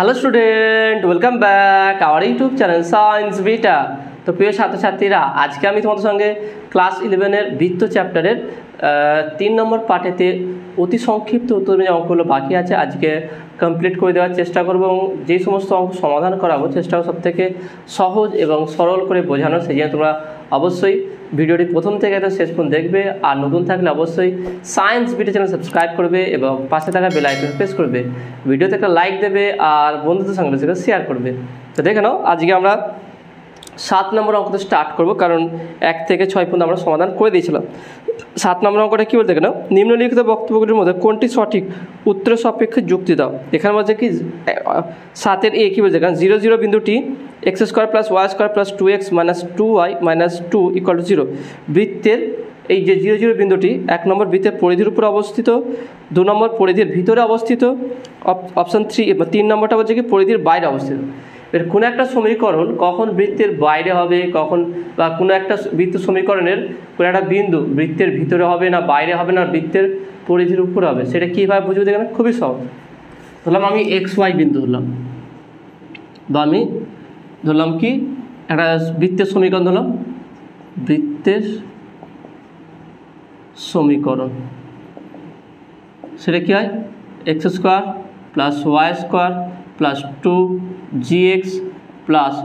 Hello student, welcome back our YouTube channel science beta. তো প্রিয় ছাত্রছাত্রীরা, আজকে আমি তোমাদের সঙ্গে ক্লাস 11-এর বৃত্ত চ্যাপ্টারের 3 নম্বর পার্টেতে অতি সংক্ষিপ্ত উত্তর যে অঙ্কগুলো বাকি আছে আজকে কমপ্লিট করে দেওয়ার চেষ্টা করব এবং যে সমস্ত অঙ্ক সমাধান করাবো চেষ্টা করব সবথেকে সহজ এবং সরল করে বোঝানো। সেই জন্য তোমরা অবশ্যই ভিডিওটি প্রথম থেকে একদম শেষ পর্যন্ত দেখবে, আর নতুন থাকলে অবশ্যই সায়েন্স বিটা চ্যানেল সাবস্ক্রাইব করবে এবং পাশে থাকা বেল আইকন প্রেস করবে, ভিডিওতে একটা লাইক দেবে আর বন্ধুদের সঙ্গে বেশি করে শেয়ার করবে। তো দেখে নাও, আজকে আমরা 7 নম্বর অঙ্কটা স্টার্ট করব, কারণ 1 থেকে 6 পর্যন্ত আমরা সমাধান করে দিয়েছিলাম। 7 নম্বর অঙ্কটা কী বলতে গেল, নিম্নলিখিত বক্তব্যগুলির মধ্যে কোনটি সঠিক উত্তর সাপেক্ষে যুক্তি দাও। এখানে বলছে কি 7-এর এ কী বলছে, কারণ 0 0 বিন্দুটি x² + y² + 2x - 2y - 2 = 0 বৃত্তের এই যে 0 0 বিন্দুটি 1 নম্বর বৃত্তের পরিধির উপর অবস্থিত, 2 নম্বর পরিধির ভিতরে অবস্থিত, অপশান 3 নম্বরটা বলছে কি পরিধির বাইরে অবস্থিত। এর কোনো একটা সমীকরণ কখন বৃত্তের বাইরে হবে, কখন বা কোনো একটা বৃত্ত সমীকরণের কোনো একটা বিন্দু বৃত্তের ভিতরে হবে না বাইরে হবে না বৃত্তের পরিধির উপরে হবে, সেটা কীভাবে বুঝবে দেখেন, খুবই সহজ। ধরলাম আমি XY বিন্দু ধরলাম, বা আমি ধরলাম কি একটা বৃত্তের সমীকরণ ধরলাম, বৃত্তের সমীকরণ সেটা কী হয়, x² + y² + 2gx +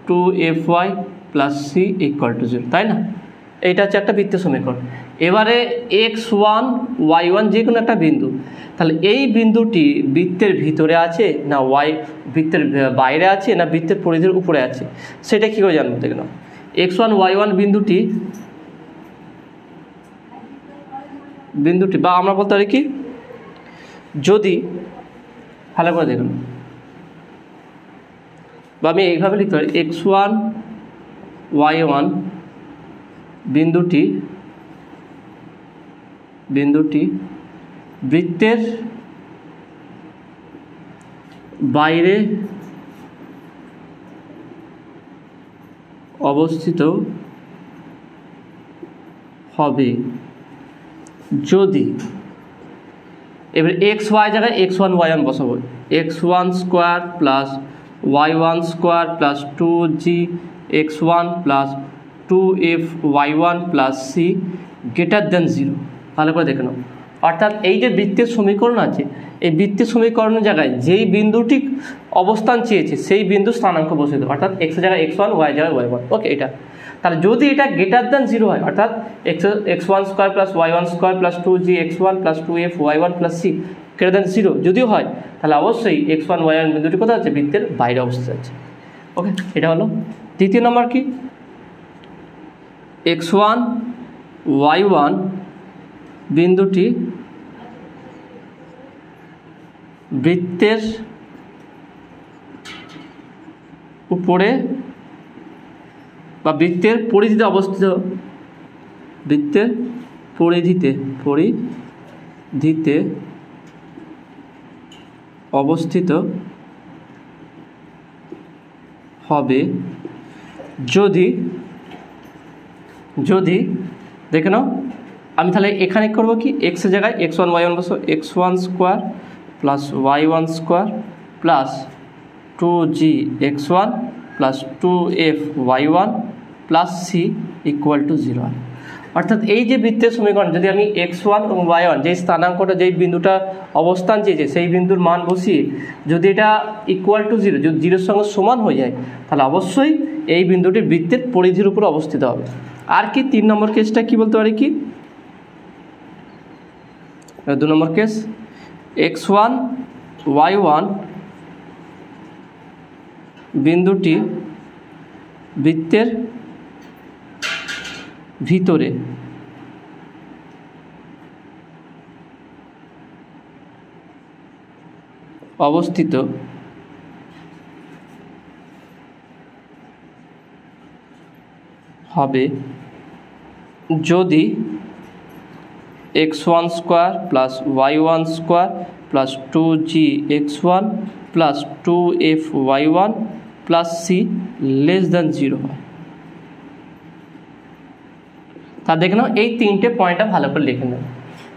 2fy + c = 0, তাই না? এইটা হচ্ছে একটা বৃত্তের সমীকরণ। এবারে x1 y1 যে কোনো একটা বিন্দু, তাহলে এই বিন্দুটি বৃত্তের ভিতরে আছে না বৃত্তের বাইরে আছে না বৃত্তের পরিধির উপরে আছে, সেটা কী করে জানবো দেখে নাও। x1 y1 বিন্দুটি বা আমরা বলতে পারি কি, যদি ভালো করে দেখুন, বা আমি এইভাবে লিখতে পারি x1 y1 বিন্দুটি বৃত্তের বাইরে অবস্থিত হবে যদি, এবার xy জায়গায় x1 y1 বসাবো, x1² + y1² + 2gx1 + 2fy1 + c > 0। ভালো করে দেখে নাও, অর্থাৎ এই যে বৃত্তের সমীকরণ আছে, এই বৃত্তের সমীকরণের জায়গায় যেই বিন্দুটি অবস্থান চেয়েছে সেই বিন্দু স্থানাঙ্ক বসে দেবো, অর্থাৎ x এর জায়গায় x1 y জায়গায় y1। ওকে, এটা তাহলে যদি এটা > 0 হয়, অর্থাৎ x1² + y1² + 2gx1 + 2fy1 + c > 0 যদিও হয়, তাহলে অবশ্যই x1 y1 বিন্দুটি কোথায় আছে, বৃত্তের বাইরে অবস্থিত আছে। ওকে, এটা হলো। দ্বিতীয় নম্বর কি, x1 y1 বিন্দুটি বৃত্তের উপরে বা বৃত্তের পরিধিতে অবস্থিত, বৃত্তের পরিধিতে অবস্থিত হবে যদি দেখে নাও, আমি তাহলে এখানে করবো কি, x এর জায়গায় x1 y1 বসো, x1² + y1² + 2gx1 + 2fy1 + c = 0। অর্থাৎ এই যে বৃত্তের সমীকরণ, যদি আমি x1 এবং y1 যেই স্থানাঙ্কটা যেই বিন্দুটা অবস্থান চেয়েছে সেই বিন্দুর মান বসিয়ে যদি এটা = 0, যদি 0-এর সঙ্গে সমান হয়ে যায়, তাহলে অবশ্যই এই বিন্দুটি বৃত্তের পরিধির উপর অবস্থিত হবে। আর কি 3 নম্বর কেসটা কি বলতে পারি, কি 2 নম্বর কেস, x1 y1 বিন্দুটি বৃত্তের ভিতরে অবস্থিত হবে যদি x1² + y1² + 2gx1 + 2fy1 + c <= 0 হয়। তা দেখে নাও, এই 3টে পয়েন্টটা ভালো করে লিখে নেব।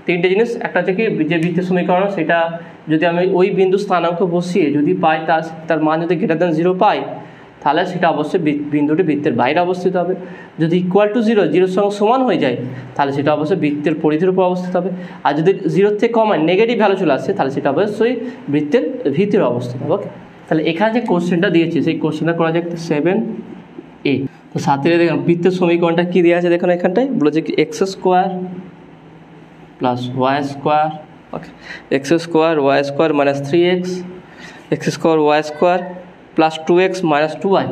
তিনটে জিনিস, একটা হচ্ছে কি যে বৃত্তের সমীকরণ সেটা যদি আমি ওই বিন্দু স্থানাঙ্ক বসিয়ে যদি পাই তার মান যদি >0 পাই, তাহলে সেটা অবশ্যই বিন্দুটি বৃত্তের বাইরে অবস্থিত হবে। যদি =0 0-এর সঙ্গে সমান হয়ে যায় তাহলে সেটা অবশ্যই বৃত্তের পরিধির উপর অবস্থিত হবে। আর যদি 0 থেকে কম হয়, নেগেটিভ ভ্যালু চলে আসছে, তাহলে সেটা অবশ্যই বৃত্তের ভিতরে অবস্থিত হবে। ওকে, তাহলে এখানে যে কোশ্চেনটা দিয়েছি সেই কোশ্চেনটা করা যাক 7a। তো সাথে দেখুন বৃত্তের সমীকরণটা কী দেওয়া আছে, দেখুন এখানটায় বলেছে কি x² + y², ওকে, x² y² - 3x, x² y² + 2x - 2y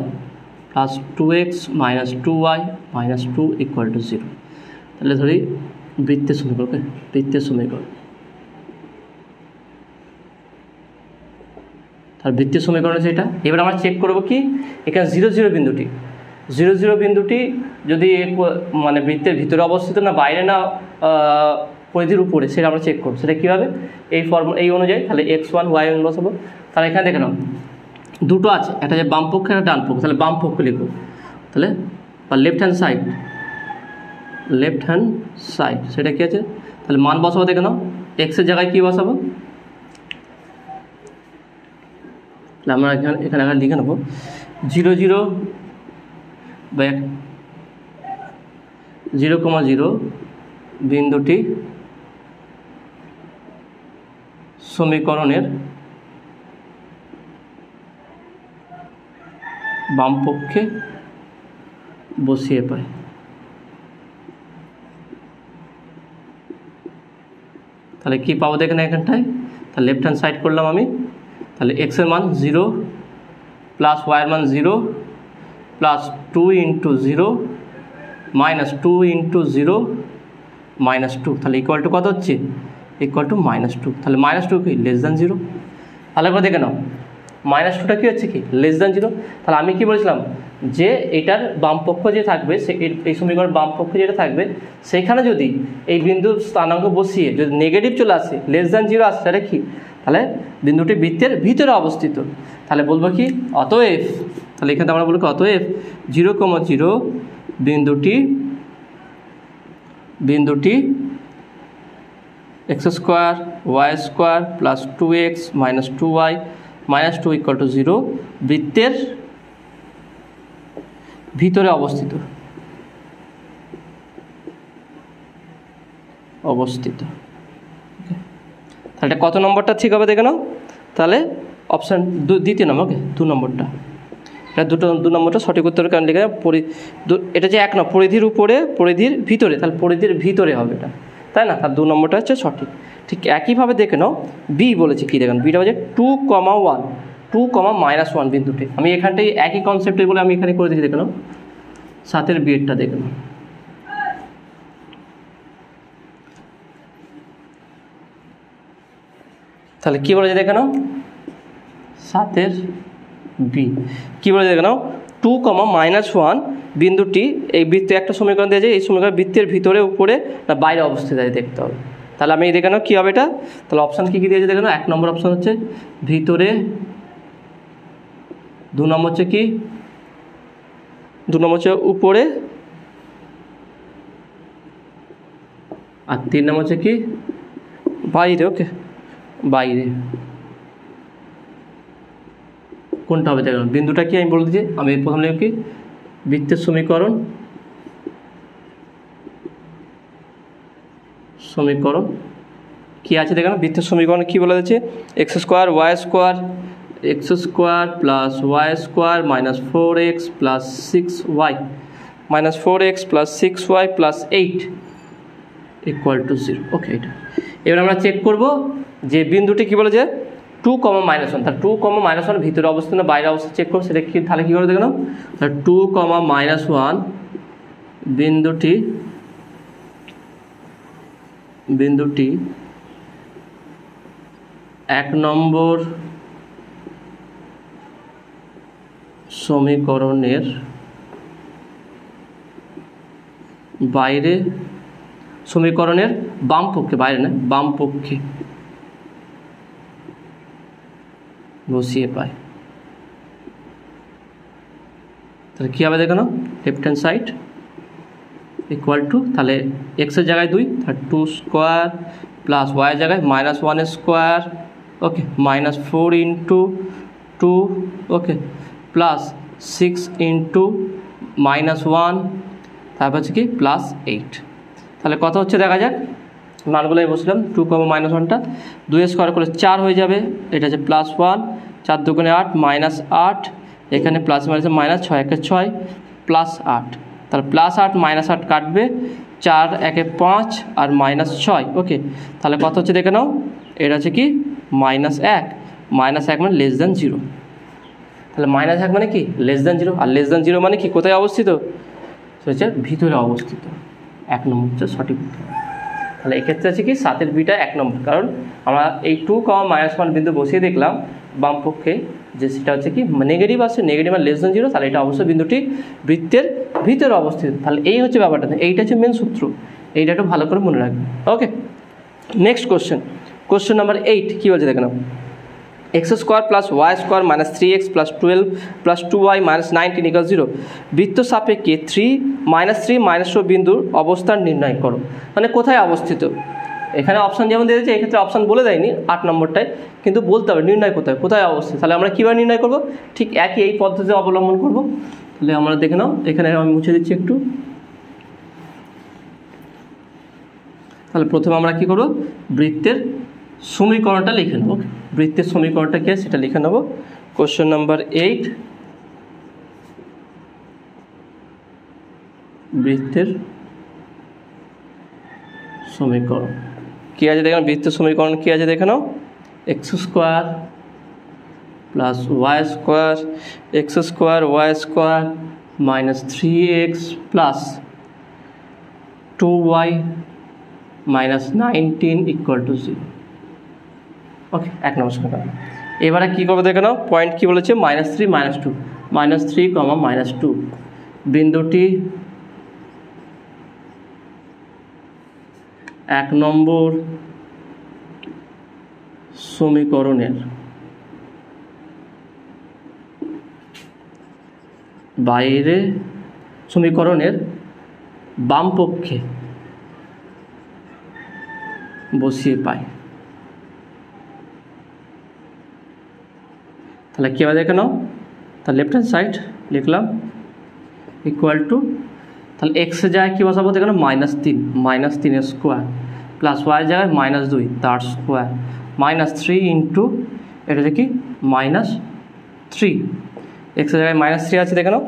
+ 2x - 2y - 2 = 0। তাহলে ধরি বৃত্তের সমীকরণ, ওকে, বৃত্তের সমীকরণ, তার বৃত্তের সমীকরণ সেটা। এবার আমরা চেক করব কি এখানে 0 বিন্দুটি, 0 বিন্দুটি যদি মানে বৃত্তের ভিতরে অবস্থিত না বাইরে না পরিধির উপরে, সেটা আমরা চেক করব। সেটা কীভাবে, এই ফর্মুলা এই অনুযায়ী। তাহলে x1 y1 বসাবো। তাহলে এখানে দেখে নাও দুটো আছে, একটা যে বাম পক্ষ একটা ডান পক্ষ, তাহলে বাম পক্ষ লিখব। তাহলে বা লেফট হ্যান্ড সাইড সেটা কী আছে, তাহলে মান বসাবো। দেখে নাও এক্সের জায়গায় কী বসাবো, আমরা এখানে লিখে নেব 0 0 বিন্দুটি সমীকরণের বাম পক্ষে বসিয়ে পাই। তাহলে কি পাবো দেখেন এখানটায়, তাহলে লেফট হ্যান্ড সাইড করলাম আমি। তাহলে x এর মান 0 প্লাস y এর মান 0 প্লাস 2 × 0 মাইনাস 2 × 0 মাইনাস 2, তাহলে ইকুয়াল টু কত হচ্ছে, ইকুয়াল টু -2। তাহলে -2 কি <0। তাহলে একবার দেখে নাও -2টা কী হচ্ছে কি <0। তাহলে আমি কি বলেছিলাম যে এটার বামপক্ষ যে থাকবে এই সমীকরণ বামপক্ষ যেটা থাকবে সেখানে যদি এই বিন্দুর স্থানাঙ্ক বসিয়ে যদি নেগেটিভ চলে আসে <0 আসে, তাহলে কি, তাহলে বিন্দুটি বৃত্তের ভিতরে অবস্থিত। তাহলে বলবো কি অতএব, তাহলে এখানে আমরা বলবো অতএব 0, 0 বিন্দুটি x² y² + 2x - 2y - 2 = 0 বৃত্তের ভিতরে অবস্থিত। তাহলে কত নম্বরটা ঠিক হবে দেখে নাও, তাহলে অপশান দ্বিতীয় নম্বর, ওকে, 2 নম্বরটা, এটা 2 নম্বরটা সঠিক উত্তর। কারণ লিখে এটা যে 1 না, পরিধির উপরে পরিধির ভিতরে, তাহলে পরিধির ভিতরে হবে এটা, তাই না, তার 2 নম্বরটা হচ্ছে সঠিক। ঠিক একইভাবে দেখে নাও বি বলেছে কি, দেখেন বিটা হচ্ছে 2, 1 2, -1 বিন্দুটি। আমি এখানটাই একই কনসেপ্টে বলে আমি এখানে করে দিচ্ছি, দেখে নাও 7 বিয়েরটা দেখে নাও। তাহলে কী বলেছে দেখে নাও 7 বি কী বলেছে দেখে নাও 2, -1 বিন্দুটি এই বৃত্তে একটা সমীকরণ দিয়েছে, এই সমীকরণ বৃত্তের ভিতরে উপরে না বাইরে অবস্থিত আছে দেখতে হবে। তাহলে আমি দেখে নাও কী হবে এটা, তাহলে অপশান কী কী দিয়েছে দেখে নাও। 1 নম্বর অপশান হচ্ছে ভিতরে, 2 নম্বর হচ্ছে কি, 2 নম্বর হচ্ছে উপরে, আর 3 নম্বর হচ্ছে কি বাইরে। ওকে, বাইরে কোনটা হবে দেখুন, বিন্দুটা কি আমি বলে দিচ্ছি। আমি প্রথম লিখব কি বৃত্তের সমীকরণ কি আছে দেখুন, বৃত্তের সমীকরণ কি বলা যাচ্ছে, x² y² + y² - 4x + 6y - 4x + 6y + 8 = 0। ওকে, এটা এবার আমরা চেক করব যে বিন্দুটি কি বলেছে 2, -1, তাহলে 2, -1 ভিতরে অবস্থা না বাইরে অবস্থা চেক করবো, সেটা কি, তাহলে কী করে দেখো না, তাহলে 2, -1 বিন্দুটি 1 নম্বর সমীকরণের বাইরে, সমীকরণের বাম পক্ষে, বাইরে না বাম পক্ষে বসিয়ে পায়। তাহলে কী হবে দেখো না, left hand side equal to, তাহলে এক্সের জায়গায় 2 তাহলে 2 স্কোয়ার প্লাস ওয়াইয়ের জায়গায় -1 স্কোয়ার, ওকে, -4 ইন্টু 2, ওকে, প্লাস 6 ইন্টু -1, তারপর হচ্ছে কি +8। তাহলে কত হচ্ছে দেখা যাক, মানগুলো বসলাম 2, -1টা 2 স্কোয়ার করে 4 হয়ে যাবে, এটা হচ্ছে +1, 4 দুগুণে 8 -8, এখানে প্লাস মাইনাসে -6 একে 6 +8, তাহলে +8 -8 কাটবে, 4 একে 5 আর -6, ওকে, তাহলে কত হচ্ছে দেখে নাও, এটা হচ্ছে কি -1, -1 মানে <0, তাহলে -1 মানে কি <0, আর <0 মানে কি কোথায় অবস্থিত, হচ্ছে ভিতরে অবস্থিত, 1 নম্বর হচ্ছে সঠিক উত্তর। তাহলে এক্ষেত্রে আছে কি 7-এর বিটা 1 নম্বর, কারণ আমরা এই 2, -1 বিন্দু বসিয়ে দেখলাম বাম পক্ষে যে সেটা হচ্ছে কি নেগেটিভ আসছে, নেগেটিভ মানে <0, তাহলে এটা অবশ্যই বিন্দুটি বৃত্তের ভিতরে অবস্থিত। তাহলে এই হচ্ছে ব্যাপারটা, এইটা হচ্ছে মেন সূত্র, এইটা একটু ভালো করে মনে রাখবে। ওকে, নেক্সট কোশ্চেন নাম্বার 8 কী বলছে দেখে নাও, x² + y² - 3x + 12 + 2y - 19 = 0, বৃত্ত সাপেক্ষে 3 -4 বিন্দুর অবস্থান নির্ণয় করো। মানে কোথায় অবস্থিত, এখানে অপশান যেমন দিয়ে দিয়েছে, এক্ষেত্রে অপশান বলে দেয়নি 8 নম্বরটায়, কিন্তু বলতে হবে নির্ণয় কোথায় অবস্থিত। তাহলে আমরা কীভাবে নির্ণয় করব, ঠিক একই এই পদ্ধতি অবলম্বন করব। তাহলে আমরা দেখে নাও, এখানে আমি মুছে দিচ্ছি একটু। তাহলে প্রথমে আমরা কী করব, বৃত্তের সমীকরণটা লিখে নেব। বৃত্তের সমীকরণটা কি সেটা লিখে নেব। কোশ্চেন নাম্বার 8, বৃত্তের সমীকরণ কী আছে দেখে নাও, বৃত্তের সমীকরণ কী আছে দেখে নাও, x² + y² - 3x + 2y - 19 = 0। ওকে, 1 নম্বর সমীকরণ। এবারে কী করবো দেখে নাও, পয়েন্ট কী বলেছে, -3 -2, -3, -2 বিন্দুটি 1 নম্বর সমীকরণের বাইরে, সমীকরণের বাম পক্ষে বসিয়ে পাই। তাহলে কী হবে দেখে নাও, তাহলে লেফট হ্যান্ড সাইড লিখলাম ইকুয়াল টু, তাহলে এক্সের জায়গায় কী বসাবো দেখে নাও, -3 স্কোয়ার প্লাস ওয়াইয়ের জায়গায় -2 তার স্কোয়ার -3 ইন্টু এটা হচ্ছে কি -3, এক্সের জায়গায় -3 আছে দেখে নাও।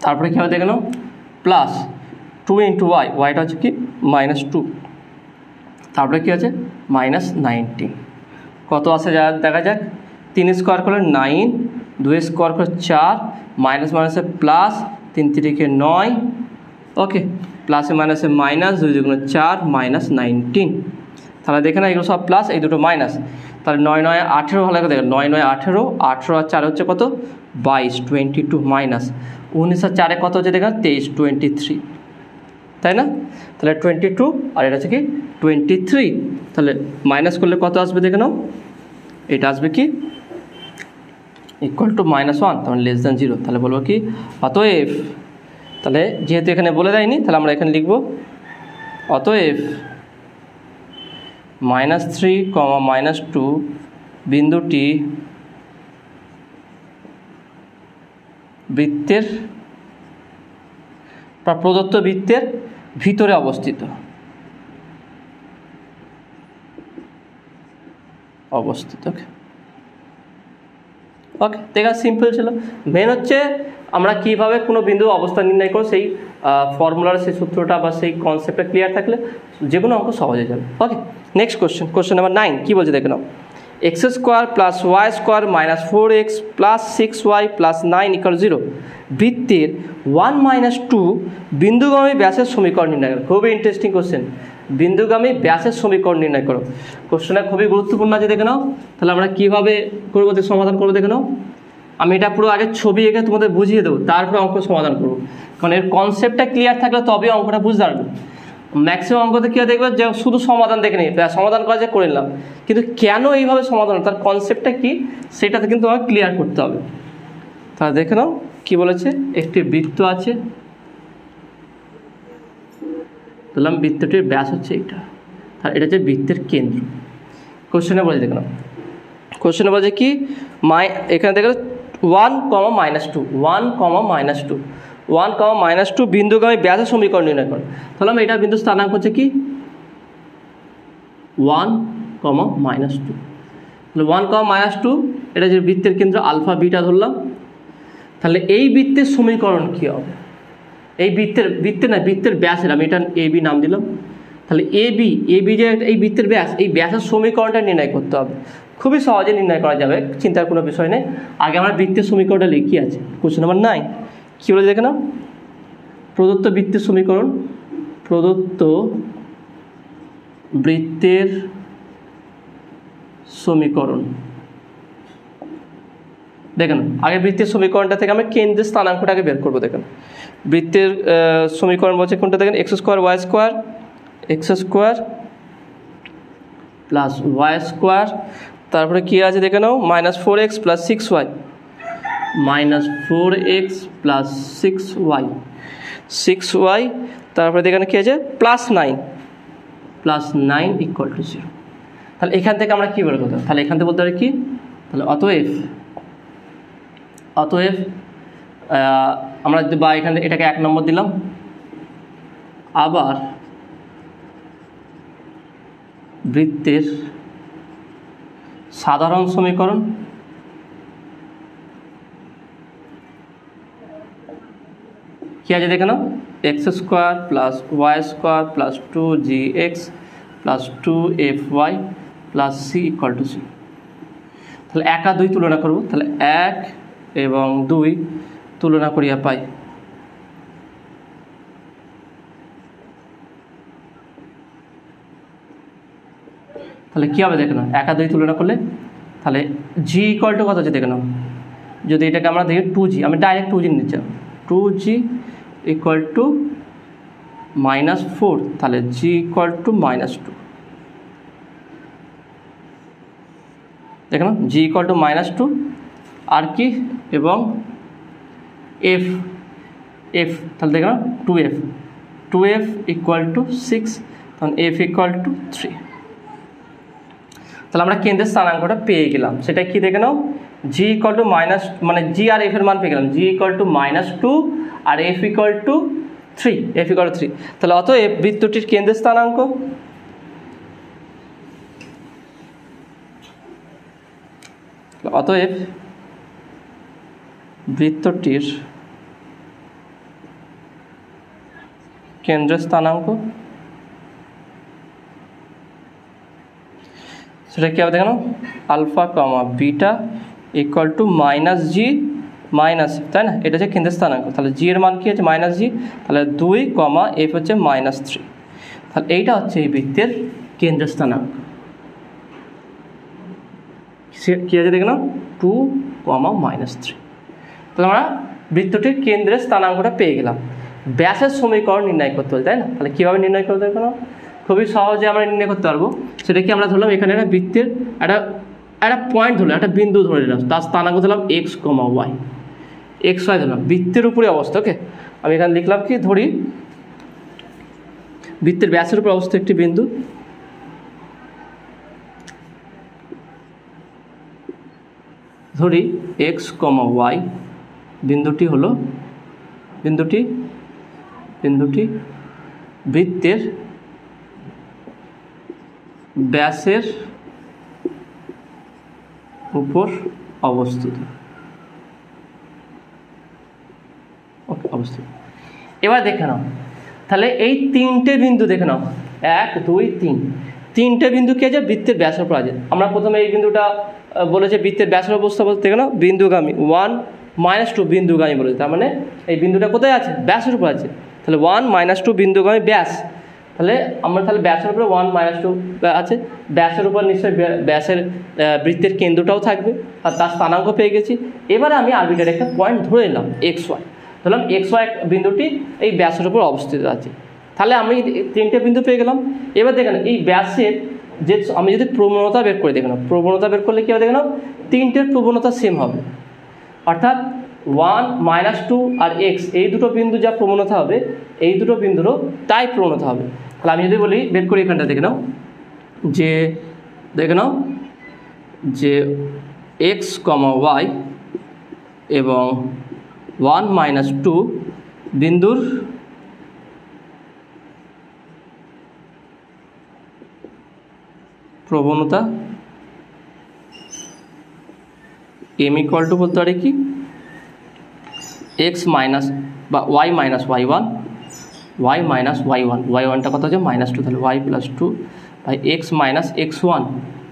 তারপরে কী হবে দেখে নাও, প্লাস 2 ইন্টু ওয়াইটা হচ্ছে কি -2, তারপরে কী আছে -19, কত আসে দেখা যাক, 3 স্কোয়ার করলে 9, 2 স্কোয়ার করে 4, মাইনাসে প্লাস, 3 3 9, ওকে, প্লাসে মাইনাসে মাইনাস, 2 2 4 -19। তাহলে দেখে না এগুলো সব প্লাস, এই দুটো মাইনাস, তাহলে 9 9 18 ভালো করে দেখেন, 9 9 18, 18 আর 4 হচ্ছে কত 22, 22 মাইনাস 19 আর 4 কত হচ্ছে দেখেন 23, 23, তাই না? তাহলে 22 আর এটা হচ্ছে কি 23, তাহলে মাইনাস করলে কত আসবে দেখে নাও, এটা আসবে কি ইকুয়াল টু -1, তাহলে <0। তাহলে বলবো কি অতএব, তাহলে যেহেতু এখানে বলে দেয়নি তাহলে আমরা এখানে লিখব অতএব -3, -2 বিন্দুটি বৃত্তের বা প্রদত্ত বৃত্তের ভিতরে অবস্থিত। ওকে, দেখা সিম্পল ছিল। মেন হচ্ছে আমরা কীভাবে কোনো বিন্দু অবস্থান নির্ণয় করব, সেই ফর্মুলার সেই সূত্রটা বা সেই কনসেপ্টটা ক্লিয়ার থাকলে যে কোনো অঙ্ক সহজ হয়ে যাবে। ওকে, নেক্সট কোশ্চেন নাম্বার 9 কী বলছে দেখে নাও, x² + y² - 4x + 6y + 9 = 0, বৃত্তের 1 - 2 বিন্দুগামী ব্যাসের সমীকরণ নির্ণয় করো। খুবই ইন্টারেস্টিং কোশ্চেন, বিন্দুগামী ব্যাসের সমীকরণ নির্ণয় করো। কোশ্চেনটা খুবই গুরুত্বপূর্ণ আছে দেখে নাও। তাহলে আমরা কীভাবে করবো, সমাধান করবো দেখে নাও। আমি এটা পুরো আগে ছবি এঁকে তোমাদের বুঝিয়ে দেবো, তারপরে অঙ্ক সমাধান করবো, কারণ এর কনসেপ্টটা ক্লিয়ার থাকলে তবে অঙ্কটা বুঝতে পারবে। ম্যাক্সিমাম অঙ্কতে কী দেখবে যে শুধু সমাধান দেখে নিই, সমাধান করা যে করে নিলাম, কিন্তু কেন এইভাবে সমাধান, তার কনসেপ্টটা কী সেটাতে কিন্তু আমাকে ক্লিয়ার করতে হবে। তাহলে দেখে নাও কী বলেছে, একটি বৃত্ত আছে, ধরলাম বৃত্তটির ব্যাস হচ্ছে এইটা, আর এটা হচ্ছে বৃত্তের কেন্দ্র। কোশ্চেনে বলে দেখো না, কোশ্চেনে বলছে কি এখানে দেখো 1, -2 1, -2 1, -2 বিন্দুগামী ব্যাসের সমীকরণ নির্ণয় করো। তাহলে এটা বিন্দু স্থানাঙ্ক হচ্ছে কি 1, -2। তাহলে 1, -2 এটা যে বৃত্তের কেন্দ্র আলফা বিটা ধরলাম। তাহলে এই বৃত্তের সমীকরণ কী হবে? এই বৃত্তের ব্যাসের আমি এটা এবি নাম দিলাম। তাহলে এবি যে এই বৃত্তের ব্যাস, এই ব্যাসের সমীকরণটা নির্ণয় করতে হবে। খুবই সহজে নির্ণয় করা যাবে, চিন্তার কোনো বিষয় নেই। আগে আমরা বৃত্তের সমীকরণটা লিখি আছে, কোশ্চেন নাম্বার 9 কী বলে দেখে নাও। প্রদত্ত বৃত্তের সমীকরণ, প্রদত্ত বৃত্তের সমীকরণ দেখেন। আগে বৃত্তের সমীকরণটা থেকে আমরা কেন্দ্রের স্থানাঙ্কটাকে বের করবো। দেখেন বৃত্তের সমীকরণ বলছে কোনটা, দেখেন x² y² + y², তারপরে কি আছে দেখে নাও -4x + 6y, -4x + 6y, তারপরে দেখেন কি আছে +9 = 0। তাহলে এখান থেকে আমরা কী বের করতে হবে? তাহলে এখান থেকে বলতে পারি কি, তাহলে অতএব আমরা যদি বা এখানে এটাকে 1 নম্বর দিলাম, আবার বৃত্তের সাধারণ সমীকরণ কি আছে দেখে নাও, x² + y² + 2gx + 2fy + c = 0। তাহলে 1 আর 2 তুলনা করব। তাহলে 1 এবং 2 তুলনা করিয়া পাই তাহলে কী হবে দেখে নাও, 1 আর 2 তুলনা করলে তাহলে g = কত আছে দেখে নাও। যদি এটাকে আমরা দেখি 2g, আমি ডাইরেক্ট 2g নিচ্ছি, 2g = -4, তাহলে g = -2। দেখে নাও g = -2 আর কি, এবং f তাহলে দেখে নাও 2f = 6, তখন f = 3। তাহলে আমরা কেন্দ্রের স্থানাঙ্কটা পেয়ে গেলাম। সেটা কি দেখে নাও, g = মানে g আর f এর মান পেয়ে গেলাম, g = -2 আর f = 3। তাহলে অতএব বৃত্তটির কেন্দ্রের স্থানাঙ্ক বৃত্তটির কেন্দ্রের স্থানাঙ্ক সেটা কি হবে দেখো, আলফা, বিটা = -g - তাই না, এটা হচ্ছে কেন্দ্রের স্থানাঙ্ক। তাহলে জি এর মান কি হচ্ছে -g, তাহলে 2, f হচ্ছে -3। তাহলে এইটা হচ্ছে এই বৃত্তের কেন্দ্রের স্থানাঙ্ক। কি আছে দেখে নাও 2, -3। তাহলে আমরা বৃত্তটির কেন্দ্রের স্থানাঙ্কটা পেয়ে গেলাম। ব্যাসের সমীকরণ নির্ণয় করতে হবে, তাই না। তাহলে কীভাবে নির্ণয় করতে হবে? খুবই সহজে আমরা নির্ণয় করতে পারবো। সেটা কি, আমরা ধরলাম এখানে একটা বৃত্তের একটা পয়েন্ট ধরলাম, একটা বিন্দু ধরে নিলাম, তার স্থানাঙ্ক ধরলাম x, y, xy ধরলাম, বৃত্তের উপরে অবস্থা। ওকে, আমি এখানে লিখলাম কি, ধরি বৃত্তের ব্যাসের উপর অবস্থিত একটি বিন্দু, ধরি x, y, বিন্দুটি হলো বৃত্তের ব্যাসের উপর অবস্থিত। ওকে, অবস্থিত। এবার দেখে নাও, তাহলে এই 3টে বিন্দু দেখে নাও, 1, 2, 3, 3টে বিন্দু কি আছে, বৃত্তের ব্যাসের উপর আছে। আমরা প্রথমে এই বিন্দুটা বলেছে বৃত্তের ব্যাসের অবস্থা বলতে, দেখে নাও বিন্দুগামী 1, -2 বিন্দুগামী বলেছে, তার মানে এই বিন্দুটা কোথায় আছে, ব্যাসের উপর আছে। তাহলে 1, -2 বিন্দুগামী ব্যাস, তাহলে আমরা ব্যাসের উপরে 1, -2 আছে, ব্যাসের উপর নিশ্চয়ই ব্যাসের বৃত্তের কেন্দ্রটাও থাকবে, আর তার স্থানাঙ্ক পেয়ে গেছি। এবারে আমি আরবিটারি একটা পয়েন্ট ধরে নিলাম xy, ধরলাম xy বিন্দুটি এই ব্যাসের উপর অবস্থিত আছে। তাহলে আমি 3টে বিন্দু পেয়ে গেলাম। এবার দেখেন এই ব্যাসের যে আমি যদি প্রবণতা বের করে, দেখেন প্রবণতা বের করলে কী হবে, দেখেন 3টের প্রবণতা সেম হবে, অর্থাৎ 1, -2 আর x, এই দুটো বিন্দু যা প্রবণতা হবে, এই দুটো বিন্দুরও তাই প্রবণতা হবে। তাহলে আমি যদি বলি বের করি, এখানটা দেখে নাও যে এক্স কমা ওয়াই এবং 1 - 2 বিন্দুর প্রবণতা m ইকুয়াল টু বলতে পারি কি x মাইনাস বা y minus y1, y minus y1, y1টা কত হচ্ছে -2, তাহলে y plus 2 by x minus x1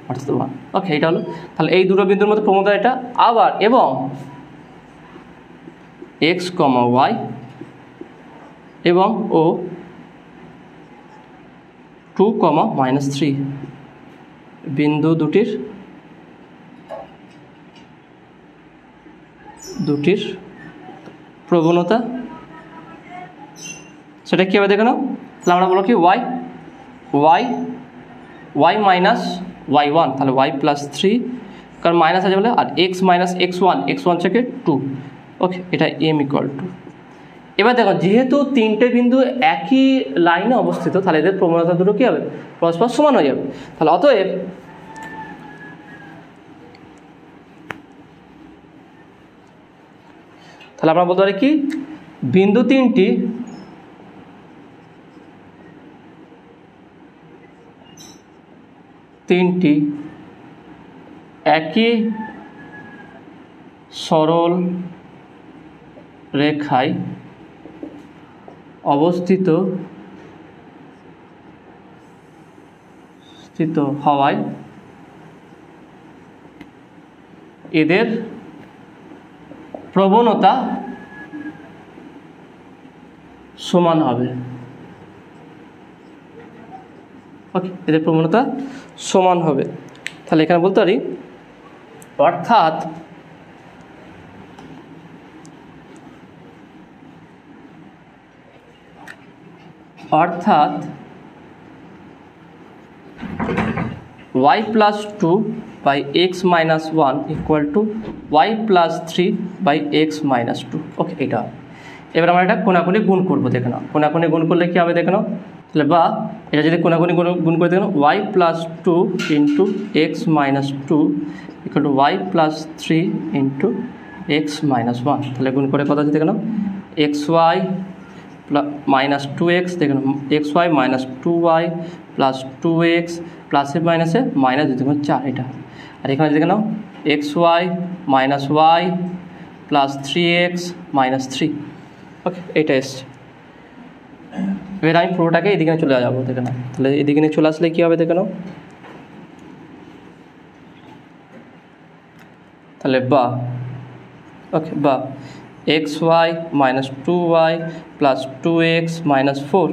অর্থাৎ 1। ওকে, এটা হলো তাহলে এই দুটো বিন্দুর মধ্যে প্রবণতা এটা। আবার এবং x কমা y এবং ও 2, -3 বিন্দু দুটির প্রবণতা সেটা কী হবে দেখে নাও। তাহলে আমরা বলো কি y মাইনাস y1, তাহলে y প্লাস 3, কারণ মাইনাস আছে বলে, আর x মাইনাস x1 থেকে 2। ওকে, এটা m ইকুয়াল টু। এবার দেখো যেহেতু তিনটে বিন্দু একই লাইনে অবস্থিত, তাহলে এদের প্রবণতা দুটো কী হবে, পরস্পর সমান হয়ে যাবে। তাহলে অতএব আমরা বলতে পারি কি বিন্দু তিনটি একই সরল রেখায় অবস্থিত হওয়ায় এদের প্রবণতা সমান হবে। ওকে, এদের প্রবণতা সমান হবে। তাহলে এখানে বলতে পারি অর্থাৎ y plus 2 by x minus 1 equal to y plus 3 by x minus 2। Okay, এটা এবার আমরা এটা কোনাকুনি গুণ করবো, দেখে নাও কোনাকুনি গুণ করলে কী হবে দেখে নাও। তাহলে বা এটা যদি কোনাকুনি গুণ করে দেখে নাও, y plus 2 into x minus 2 equal to y plus 3 into x minus 1। তাহলে গুণ করে কত আছে দেখে নাও, xy মাইনাস 2x, দেখে নাও xy minus 2y plus 2x প্লাসে মাইনাসে মাইনাস 2 4, এটা। আর এখানে দেখে নাও xy minus y plus 3x minus 3। ওকে, এইটা এসছে। এবার আমি পুরোটাকে এদিকে চলে যাবো, দেখে নাও। তাহলে এদিকে নিয়ে চলে আসলে কী হবে দেখে নাও, তাহলে বা ওকে বা xy minus 2y plus 2x minus 4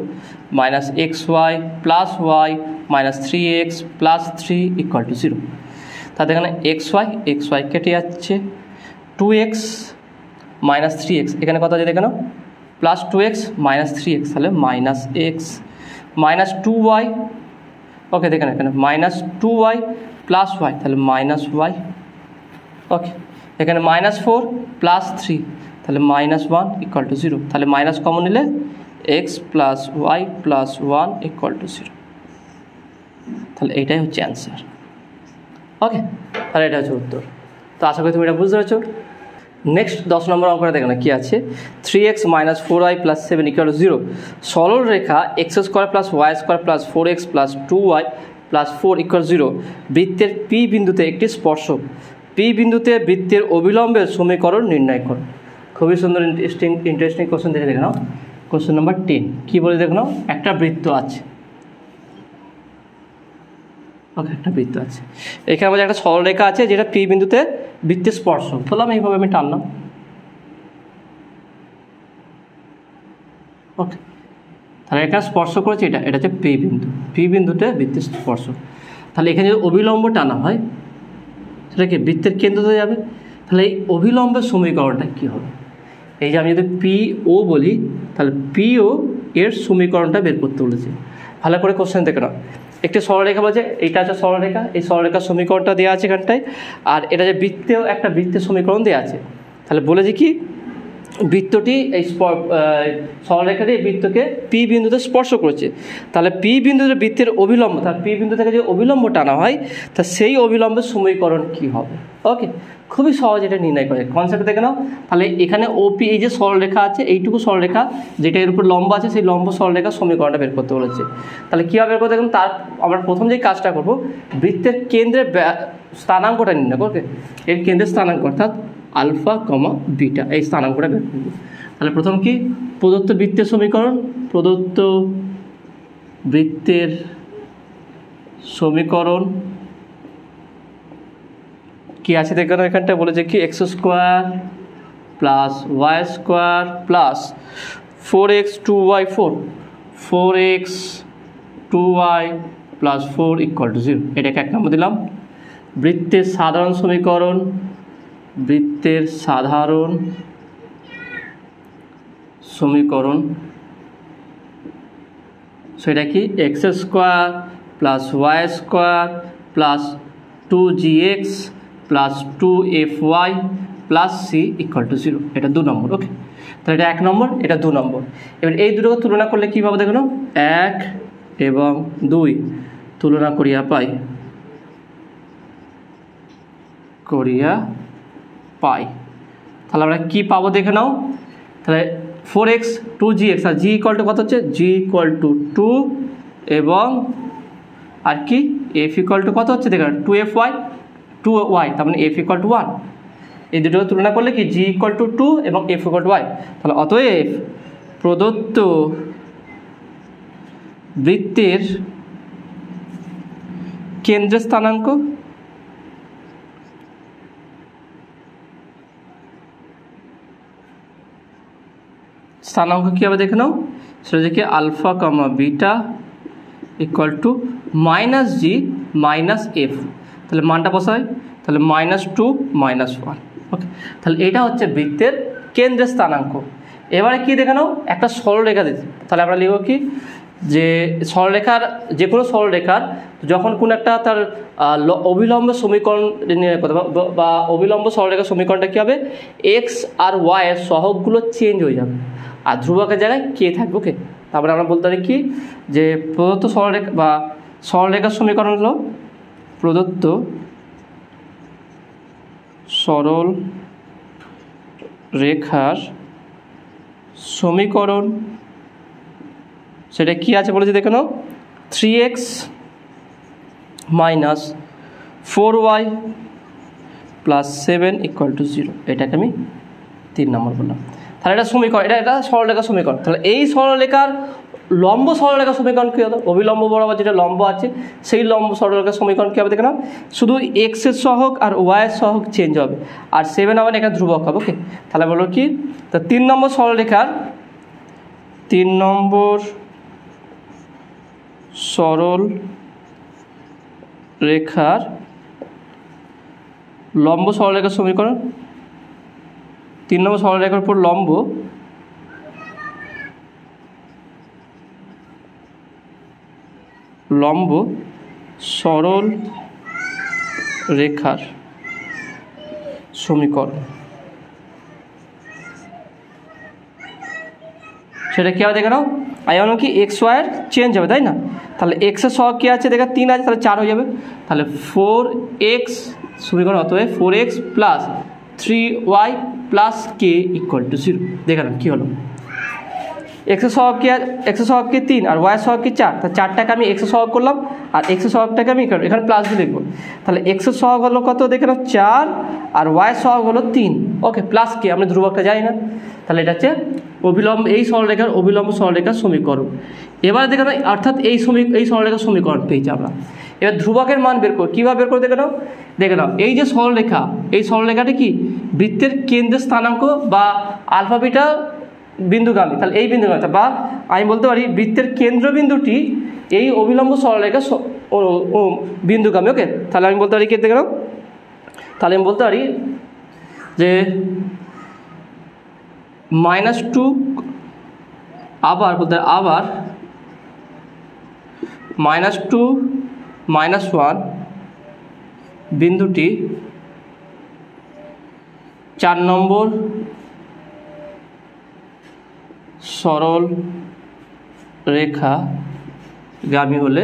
minus xy plus y minus 3x plus 3 equal to 0। তাহলে এখানে xy কেটে যাচ্ছে, 2x মাইনাস 3x এখানে কত আছে দেখে নাও, প্লাস 2x মাইনাস 3x, তাহলে মাইনাস x মাইনাস 2y। ওকে, দেখেন এখানে মাইনাস 2y প্লাস y, তাহলে মাইনাস y। ওকে, এখানে মাইনাস 4 প্লাস 3, তাহলে মাইনাস 1 ইকুয়াল টু 0। তাহলে মাইনাস কমন নিলে x plus y plus 1 equal to 0। তাহলে এইটাই হচ্ছে অ্যান্সার। ওকে, তাহলে এটা হচ্ছে উত্তর। তো আশা করি তুমি এটা বুঝতে পারছো। নেক্সট 10 নম্বর অঙ্কটা দেখো না কি আছে, 3x minus 4y plus 7 equal to 0। সরল রেখা x square plus y square plus 4x plus 2y plus 4 equal 0 বৃত্তের P বিন্দুতে একটি স্পর্শক, P বিন্দুতে বৃত্তের অবিলম্বের সমীকরণ নির্ণয় করো। খুবই সুন্দর ইন্টারেস্টিং কোশ্চেন দেখে নাও। কোশ্চেন নাম্বার 10 কী বলে দেখো নাও, একটা বৃত্ত আছে। ওকে, একটা বৃত্ত আছে, এখানে আমাদের একটা সরলরেখা আছে যেটা P বিন্দুতে বৃত্তের স্পর্শক। ধরলাম এইভাবে আমি টানলাম। ওকে, তাহলে এটা স্পর্শ করেছে, এটা হচ্ছে P বিন্দুতে বৃত্তের স্পর্শক। তাহলে এখানে যদি অবিলম্ব টানা হয় সেটা কি বৃত্তের কেন্দ্রতে যাবে। তাহলে এই অবিলম্বের সমীকরণটা কী হবে, এই যে আমি যদি PO বলি, তাহলে PO এর সমীকরণটা বের করতে বলেছে। ভালো করে কোশ্চেন দেখে নাও, একটি সরলরেখা বলছে, এইটা হচ্ছে সরলরেখা, এই সরলরেখার সমীকরণটা দেওয়া আছে এখানটায়, আর এটা যে বৃত্তেও একটা বৃত্তের সমীকরণ দেওয়া আছে। তাহলে বলেছি কি বৃত্তটি এই সরলরেখাটি এই বৃত্তকে পি বিন্দুতে স্পর্শ করেছে, তাহলে পি বিন্দুতে বৃত্তের অবিলম্ব, তাহলে পি বিন্দু থেকে যে অবিলম্ব টানা হয় তা সেই অবিলম্বের সমীকরণ কি হবে। ওকে, খুবই সহজ এটা নির্ণয় করে, কনসেপ্ট দেখে নাও। তাহলে এখানে ওপি এই যে সরলরেখা আছে, এইটুকু সরলরেখা যেটা এর উপর লম্ব আছে, সেই লম্ব সরলরেখার সমীকরণটা বের করতে বলেছে। তাহলে কীভাবে বের করতে দেখুন, তার আমরা প্রথম যে কাজটা করব, বৃত্তের কেন্দ্রের স্থানাঙ্কটা নির্ণয় করবে, এর কেন্দ্রের স্থানাঙ্ক অর্থাৎ আলফা কমা বিটা, এই স্থানাঙ্কটা বের করব। তাহলে প্রথম কি, প্রদত্ত বৃত্তের সমীকরণ, প্রদত্ত বৃত্তের সমীকরণ কি আছে দেখুন, এখানটা বলেছে কি x square plus y square plus 4x 2y 4x 2y plus 4 equal to 0, এটাকে 1 নম্বর দিলাম। বৃত্তের সাধারণ সমীকরণ, বৃত্তের সাধারণ সমীকরণ সেটা কি x square plus y square plus 2gx plus 2fy plus c equal to 0, এটা 2 নম্বর। ওকে, তাহলে এটা 1 নম্বর, এটা 2 নম্বর। এবার এই দুটোকে তুলনা করলে কী পাবো দেখুন, 1 এবং 2 তুলনা করিয়া পাই, তাহলে আমরা কী পাবো দেখে নাও। তাহলে 4x 2gx R G equal to কত হচ্ছে, জি ইকুয়াল টু 2 এবং আর কি এফ ইকুয়াল টু কত হচ্ছে দেখে 2y, তার মানে এফ ইকুয়াল টু 1। এই দুটো তুলনা করলে কি জি ইকুয়াল টু 2 এবং এফ ইকুয়াল টু y। তাহলে অতএব প্রদত্ত বৃত্তের কেন্দ্রের স্থানাঙ্ক কী হবে দেখে নাও, সেটা দেখে alpha comma beta equal to minus g minus f, তাহলে মানটা বসাই, তাহলে -2 -1। ওকে, তাহলে এটা হচ্ছে বৃত্তের কেন্দ্রের স্থানাঙ্ক। এবারে কি দেখে নাও, একটা সরলরেখা দিচ্ছে, তাহলে আমরা লিখব কি, যে সরলরেখার যে কোনো সরলরেখার যখন কোনো একটা তার অবিলম্ব সমীকরণ নির্ণয় করতে বা অবিলম্ব সরলরেখার সমীকরণটা কী হবে, এক্স আর ওয়াই এর সহগগুলো চেঞ্জ হয়ে যাবে আর ধ্রুবকের জায়গায় কে থাকবে। ওকে, তারপরে আমরা বলতে পারি কি, যে প্রদত্ত সরলরেখা বা সরলরেখার সমীকরণ হলো প্রদত্ত সরল রেখার সমীকরণ সেটা কি আছে বলেছে দেখে নাও, 3x minus 4y plus 7 equal to 0, এটাকে আমি 3 নম্বর বললাম। তাহলে এটা সমীকরণ, এটা সরলরেখার সমীকরণ। তাহলে এই সরলরেখার লম্ব সরলরেখার সমীকরণ কী হবে, অবিলম্ব বরাবর যেটা লম্ব আছে সেই লম্ব সরলরেখার সমীকরণ কী হবে দেখে নাও, শুধু এক্সের সহগ আর ওয়াইয়ের সহগ চেঞ্জ হবে আর 7 আবার এখানে ধ্রুবক হবে। ওকে, তাহলে বলো কি, তা 3 নম্বর সরলরেখার 3 নম্বর সরল রেখার লম্ব সরলরেখার সমীকরণ, 3 নম্বর সরলরেখার উপর লম্ব সরল রেখার সমীকরণ সেটা কী হবে দেখে নাও, যেমন কি এক্স ওয়াইয়ের চেঞ্জ হবে তাই না, তাহলে এক্সের সহগ কী আছে দেখে 3 আছে, তাহলে 4 হয়ে যাবে, তাহলে 4x সমীকরণ অতএব 4x plus 3y plus K equal to 0। দেখে নাও কী হলো, এক্সের সহগ কি 3 আর ওয়াইয়ের সহগ কি 4, তাহলে 4টাকে আমি এক্সের সহগ করলাম আর এক্সের সহগটাকে আমি এখানে প্লাস দিয়ে লিখবো। তাহলে এক্সের সহগ হলো কত দেখে নাও 4 আর ওয়াইয়ের সহগ হলো 3। ওকে, প্লাস কে, আমরা ধ্রুবকটা জানি না, তাহলে এটা হচ্ছে অবিলম্ব এই সরলরেখার অবিলম্ব সরলরেখার সমীকরণ। এবার দেখে নাও, অর্থাৎ এই সরলরেখার সমীকরণ পেয়েছি আমরা। এবার ধ্রুবকের মান বের করো, কীভাবে বের করে দেখে নাও এই যে সরলরেখা, এই সরলরেখাটা কি বৃত্তের কেন্দ্রের স্থানাঙ্ক বা আলফা বিটা বিন্দুগামী, তাহলে এই বিন্দুগামী বা আমি বলতে পারি বৃত্তের কেন্দ্রবিন্দুটি এই অবিলম্ব সরলরেখা বিন্দুগামী। ওকে, তাহলে আমি বলতে পারি কি দেখে নাও, তাহলে আমি বলতে পারি যে -2 আবার -2 -1 বিন্দুটি 4 নম্বর সরল রেখা গামী হলে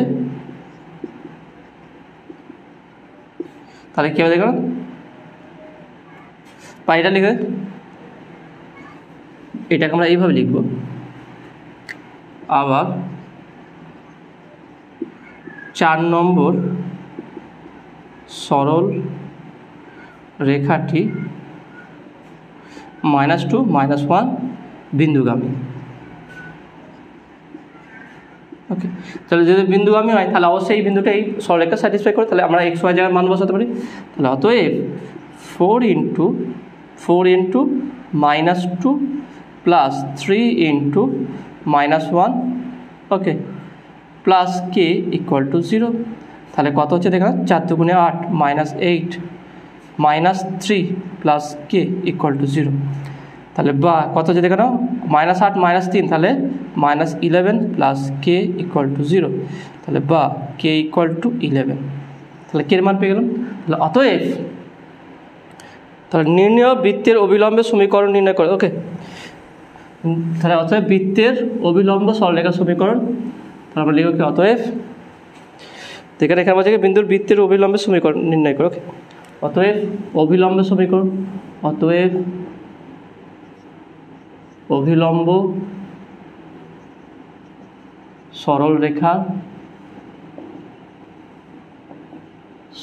তাহলে কি হবে দেখো, পাইটা লিখে এটাকে আমরা এইভাবে লিখব। আবার 4 নম্বর সরল রেখাটি -2 -1 বিন্দুগামী। ওকে, তাহলে যদি বিন্দুগামী হয় তাহলে অবশ্যই এই বিন্দুটা এই সরলরেখা স্যাটিসফাই করে, তাহলে আমরা x y জায়গায় মান বসাতে পারি। তাহলে অতএব 4 × -2 প্লাস 3 × -1 ওকে প্লাস k = 0। তাহলে কত হচ্ছে দেখো, 4 × 2 = 8 -8 -3 প্লাস k = 0। তাহলে বা কত হচ্ছে দেখো, -8 -3 তাহলে -11 প্লাস k = 0। তাহলে বা k = 11। তাহলে k এর মান পেয়ে গেলাম। তাহলে অতএব তাহলে নির্ণয় বৃত্তের অবিলম্বের সমীকরণ নির্ণয় করে। ওকে, তাহলে অতএব বৃত্তের অবিলম্ব সরলরেখা সমীকরণ, তাহলে আমরা লিখব কি, অতএব দেখেন এখানে বলছে বিন্দুর বৃত্তের অবিলম্বের সমীকরণ নির্ণয় করে। ওকে, অতএব অবিলম্ব সমীকরণ, অতএব অভিলম্ব সরল রেখা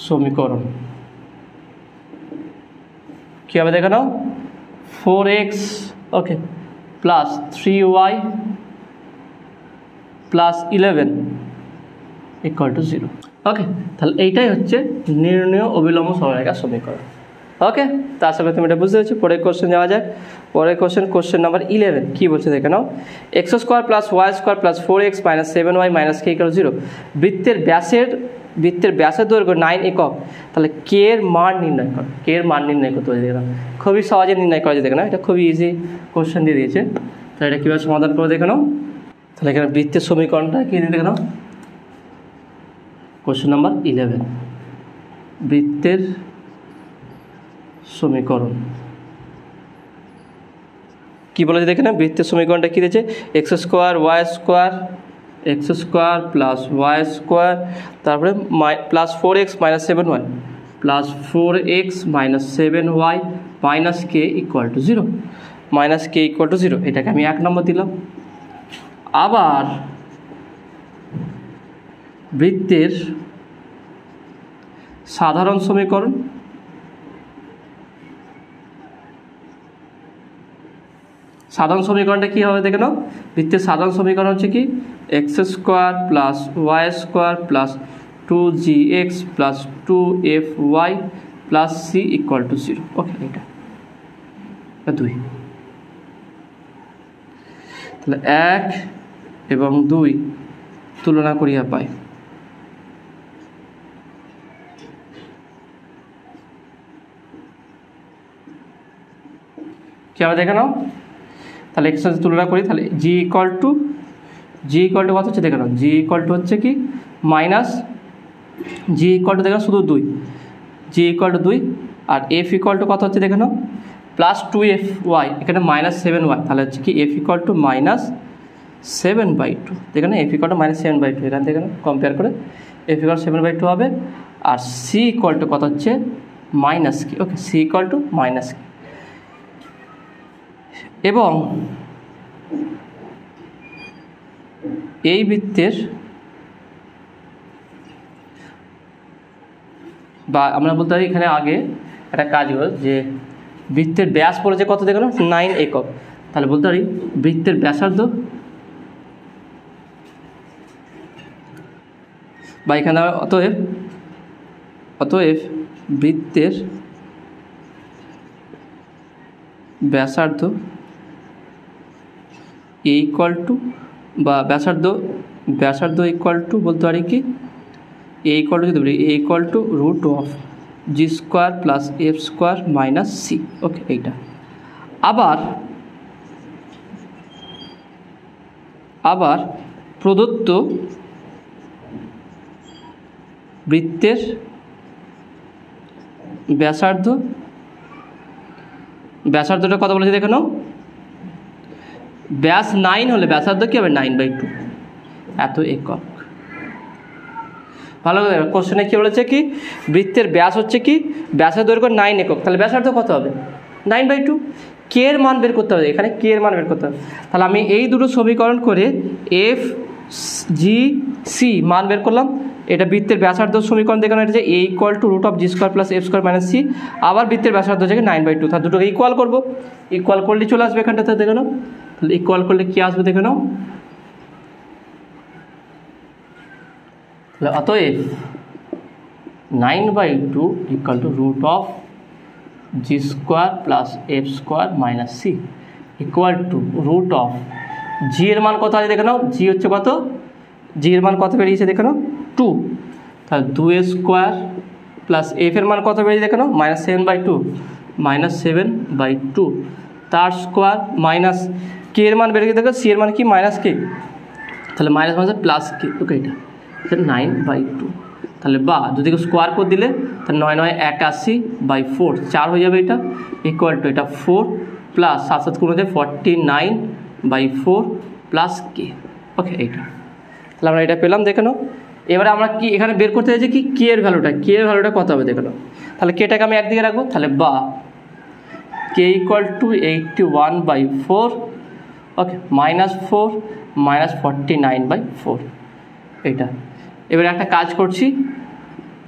সমীকরণ কি হবে দেখে নাও, 4x ওকে প্লাস 3y প্লাস 11 = 0। ওকে, তাহলে এইটাই হচ্ছে নির্ণয় অবিলম্ব সরলরেখা সমীকরণ। ওকে, তার সাথে তুমি এটা বুঝতে পেরেছো। পরের কোশ্চেন যাওয়া যায়। পরের কোশ্চেন নাম্বার 11 কি বলছে দেখে নাও, x² + y² + 4x - 7y - k = 0। বৃত্তের ব্যাসের দৈর্ঘ্য 9 একক। তাহলে k এর মান নির্ণয় করো। k এর মান নির্ণয় করতে হবে দেখে নাও, খুবই সহজে নির্ণয় করা যায় দেখে নাও, এটা খুবই ইজি কোশ্চেন দিয়ে দিয়েছে। তাহলে এটা কীভাবে সমাধান করে দেখে নাও। তাহলে এখানে বৃত্তের সমীকরণটা কী দিয়ে দেখে নাও, কোশ্চেন নাম্বার 11 বৃত্তের সমীকরণ কি বলেছে দেখে না, বৃত্তের সমীকরণটা কী দিয়েছে, x² y² তারপরে plus 4x - 7y plus 4x - 7y minus k = 0 -k = 0। এটাকে আমি 1 নম্বর দিলাম। আবার বৃত্তের সাধারণ সমীকরণ, সাধারণ সমীকরণটা কী হবে দেখে নাও, বৃত্তের সাধারণ সমীকরণ হচ্ছে কি, x² + y² + 2gx + 2fy + c = 0। ওকে, এটা 2। তাহলে 1 এবং 2 তুলনা করিয়া পাই। কি হবে দেখে নাও, তাহলে এর সাথে তুলনা করি, তাহলে g কত হচ্ছে দেখে নাও, g হচ্ছে কি মাইনাস g দেখে নাও শুধু 2, g 2 আর f কত হচ্ছে দেখে নাও প্লাস 2fy, এখানে -7y, তাহলে হচ্ছে কি f -7/2 দেখে না, f -7/2 এখান থেকে কম্পেয়ার করে f 7/2 হবে। আর c কত হচ্ছে মাইনাস কি। ওকে, c মাইনাস কি। এবং এই বৃত্তের বা আমরা বলতে পারি এখানে আগে একটা কাজ হলো যে বৃত্তের ব্যাস পড়েছে কত দেখো 9 একক, তাহলে বলতে পারি বৃত্তের ব্যাসার্ধ বা এখানে অতএব বৃত্তের ব্যাসার্ধ বা ব্যাসার্ধ বলতে পারি কি √g² + f² - c। ওকে, এইটা আবার প্রদত্ত বৃত্তের ব্যাসার্ধটা কত বলেছে দেখে নাও, ব্যাস 9 হলে ব্যাসার্ধ কী হবে 9/2 এত একক। ভালো করে কোশ্চেনে কী বলেছে কি বৃত্তের ব্যাস হচ্ছে কি ব্যাসের দৈর্ঘ্য 9 একক, তাহলে ব্যাসার্ধ কত হবে 9/2। কে এর মান বের করতে হবে, এখানে কে এর মান বের করতে হবে। তাহলে আমি এই দুটো সমীকরণ করে এফ জি সি মান বের করলাম। এটা বৃত্তের ব্যাসার্ধ সমীকরণ দেখুন, এটা যে a = √g² + f² - c, আবার বৃত্তের ব্যাসার্ধ হচ্ছে 9/2, তাহলে দুটোকে ইকুয়াল করবো, ইকুয়াল করলে চলে আসবে এখানটাতে দেখে নাও। তাহলে ইকুয়াল করলে কী আসবে দেখে নাও, তাহলে অতএব 9/2 = √g² + f² - c = √g এর মান কত আছে দেখে নাও, জি হচ্ছে কত, জি এর মান কত বেরিয়েছে দেখে নাও 2, তাহলে 2a² + f এর মান কত বেরিয়েছে দেখে নাও -7/2 -7/2 তার স্কোয়ার মাইনাস কে এর মান বেরিয়েছে দেখো, সি এর মান কি -k, তাহলে মাইনাস মাইনাস প্লাস কে, ওকে এটা 9/2। তাহলে বা দুদিকে স্কোয়ার করে দিলে তাহলে 9 9 81/4 4 হয়ে যাবে, এটা ইকুয়াল টু এটা 4 প্লাস 7 7 গুণ হচ্ছে 49/4 প্লাস কে, ওকে এইটা। তাহলে আমরা এটা পেলাম দেখে নাও। এবারে আমরা কি এখানে বের করতে চাইছি কি কে এর ভ্যালুটা, কে এর ভ্যালুটা কত হবে দেখে নাও। তাহলে কেটাকে আমি একদিকে রাখবো, তাহলে বা কে = 81/4, ওকে -4 -49/4 এইটা। এবারে একটা কাজ করছি,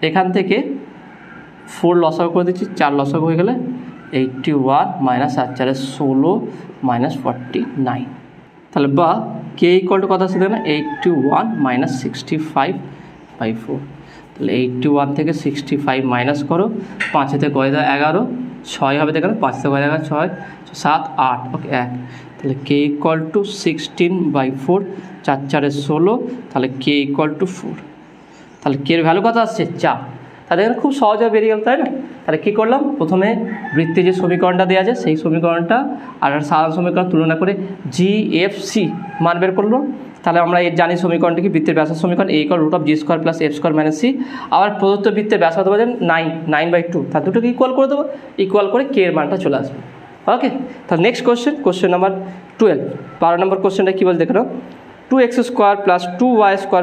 এখান থেকে 4 লসাগু করে দিচ্ছি, 4 লসাগু হয়ে গেলে 81 -8 4 16 -49, তাহলে বা কে = কত আছে দেখুন 81 -65/4, তাহলে 81 থেকে 65 মাইনাস করো, 5 থেকে 11 6 হবে দেখুন, 5 থেকে 11 6 7 8, ওকে 1, তাহলে কে = 16/4 4 4 16, তাহলে কে = 4, তাহলে কে এর ভ্যালু কত আসছে 4। তাহলে এখানে খুব সহজে বেরিয়ে গেল, তাই না। তাহলে কী করলাম, প্রথমে বৃত্তে যে সমীকরণটা দেওয়া আছে সেই সমীকরণটা আর সাধারণ সমীকরণ তুলনা করে জি এফ সি মান বের করলো। তাহলে আমরা এর জানি সমীকরণটি কি বৃত্তের ব্যাসার্ধ সমীকরণ a = √g² + f² - c, আবার প্রদত্ত বৃত্তের ব্যাসার্ধ বলেন 9/2, তাহলে দুটোকে ইকুয়াল করে দেবো, ইকুয়াল করে কে এর মানটা চলে আসবে, ওকে। তাহলে নেক্সট কোশ্চেন নাম্বার 12, 12 নম্বর কোশ্চেনটা কী বলছে দেখো, 2x² + 2y² +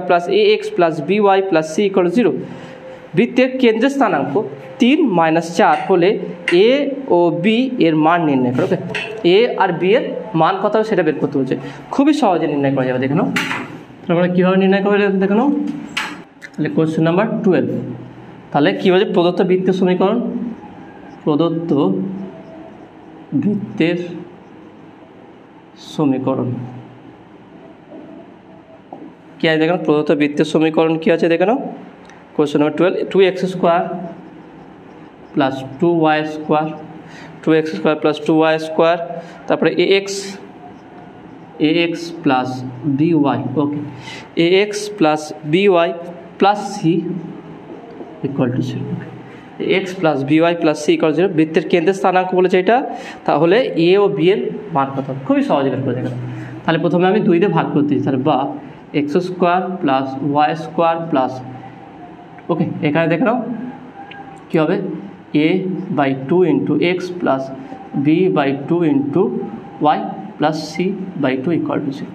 ax + by + c = 0, বৃত্তের কেন্দ্রের স্থানাঙ্ক 3 - 4 হলে এ ও বি এর মান নির্ণয় করো, ওকে। এ আর বি এর মান কত হবে সেটা বের করতে হচ্ছে, খুবই সহজে নির্ণয় করা যাবে দেখে নাও। আমরা কীভাবে নির্ণয় করবে দেখে নাও। তাহলে কোশ্চেন নাম্বার 12, তাহলে কী বলছে, প্রদত্ত বৃত্তের সমীকরণ, প্রদত্ত বৃত্তের সমীকরণ কী আছে দেখো, প্রদত্ত বৃত্তের সমীকরণ কী আছে দেখে নাও। Question number 12, 2x² + 2y², 2x² + 2y², তারপরে ax + by, okay, ax + by + c = 0, x + by + c = 0, বৃত্তের কেন্দ্রের স্থানাঙ্ক বলেছে এটা, তাহলে এ ও বি এর মান কত, খুবই সহজে বের করে দেখেন। তাহলে প্রথমে আমি 2 দিয়ে ভাগ করে দিচ্ছি, তাহলে বা x² + y² + ওকে, এখানে দেখে নাও কী হবে a/2 × x + b/2 × y + c/2 = 0।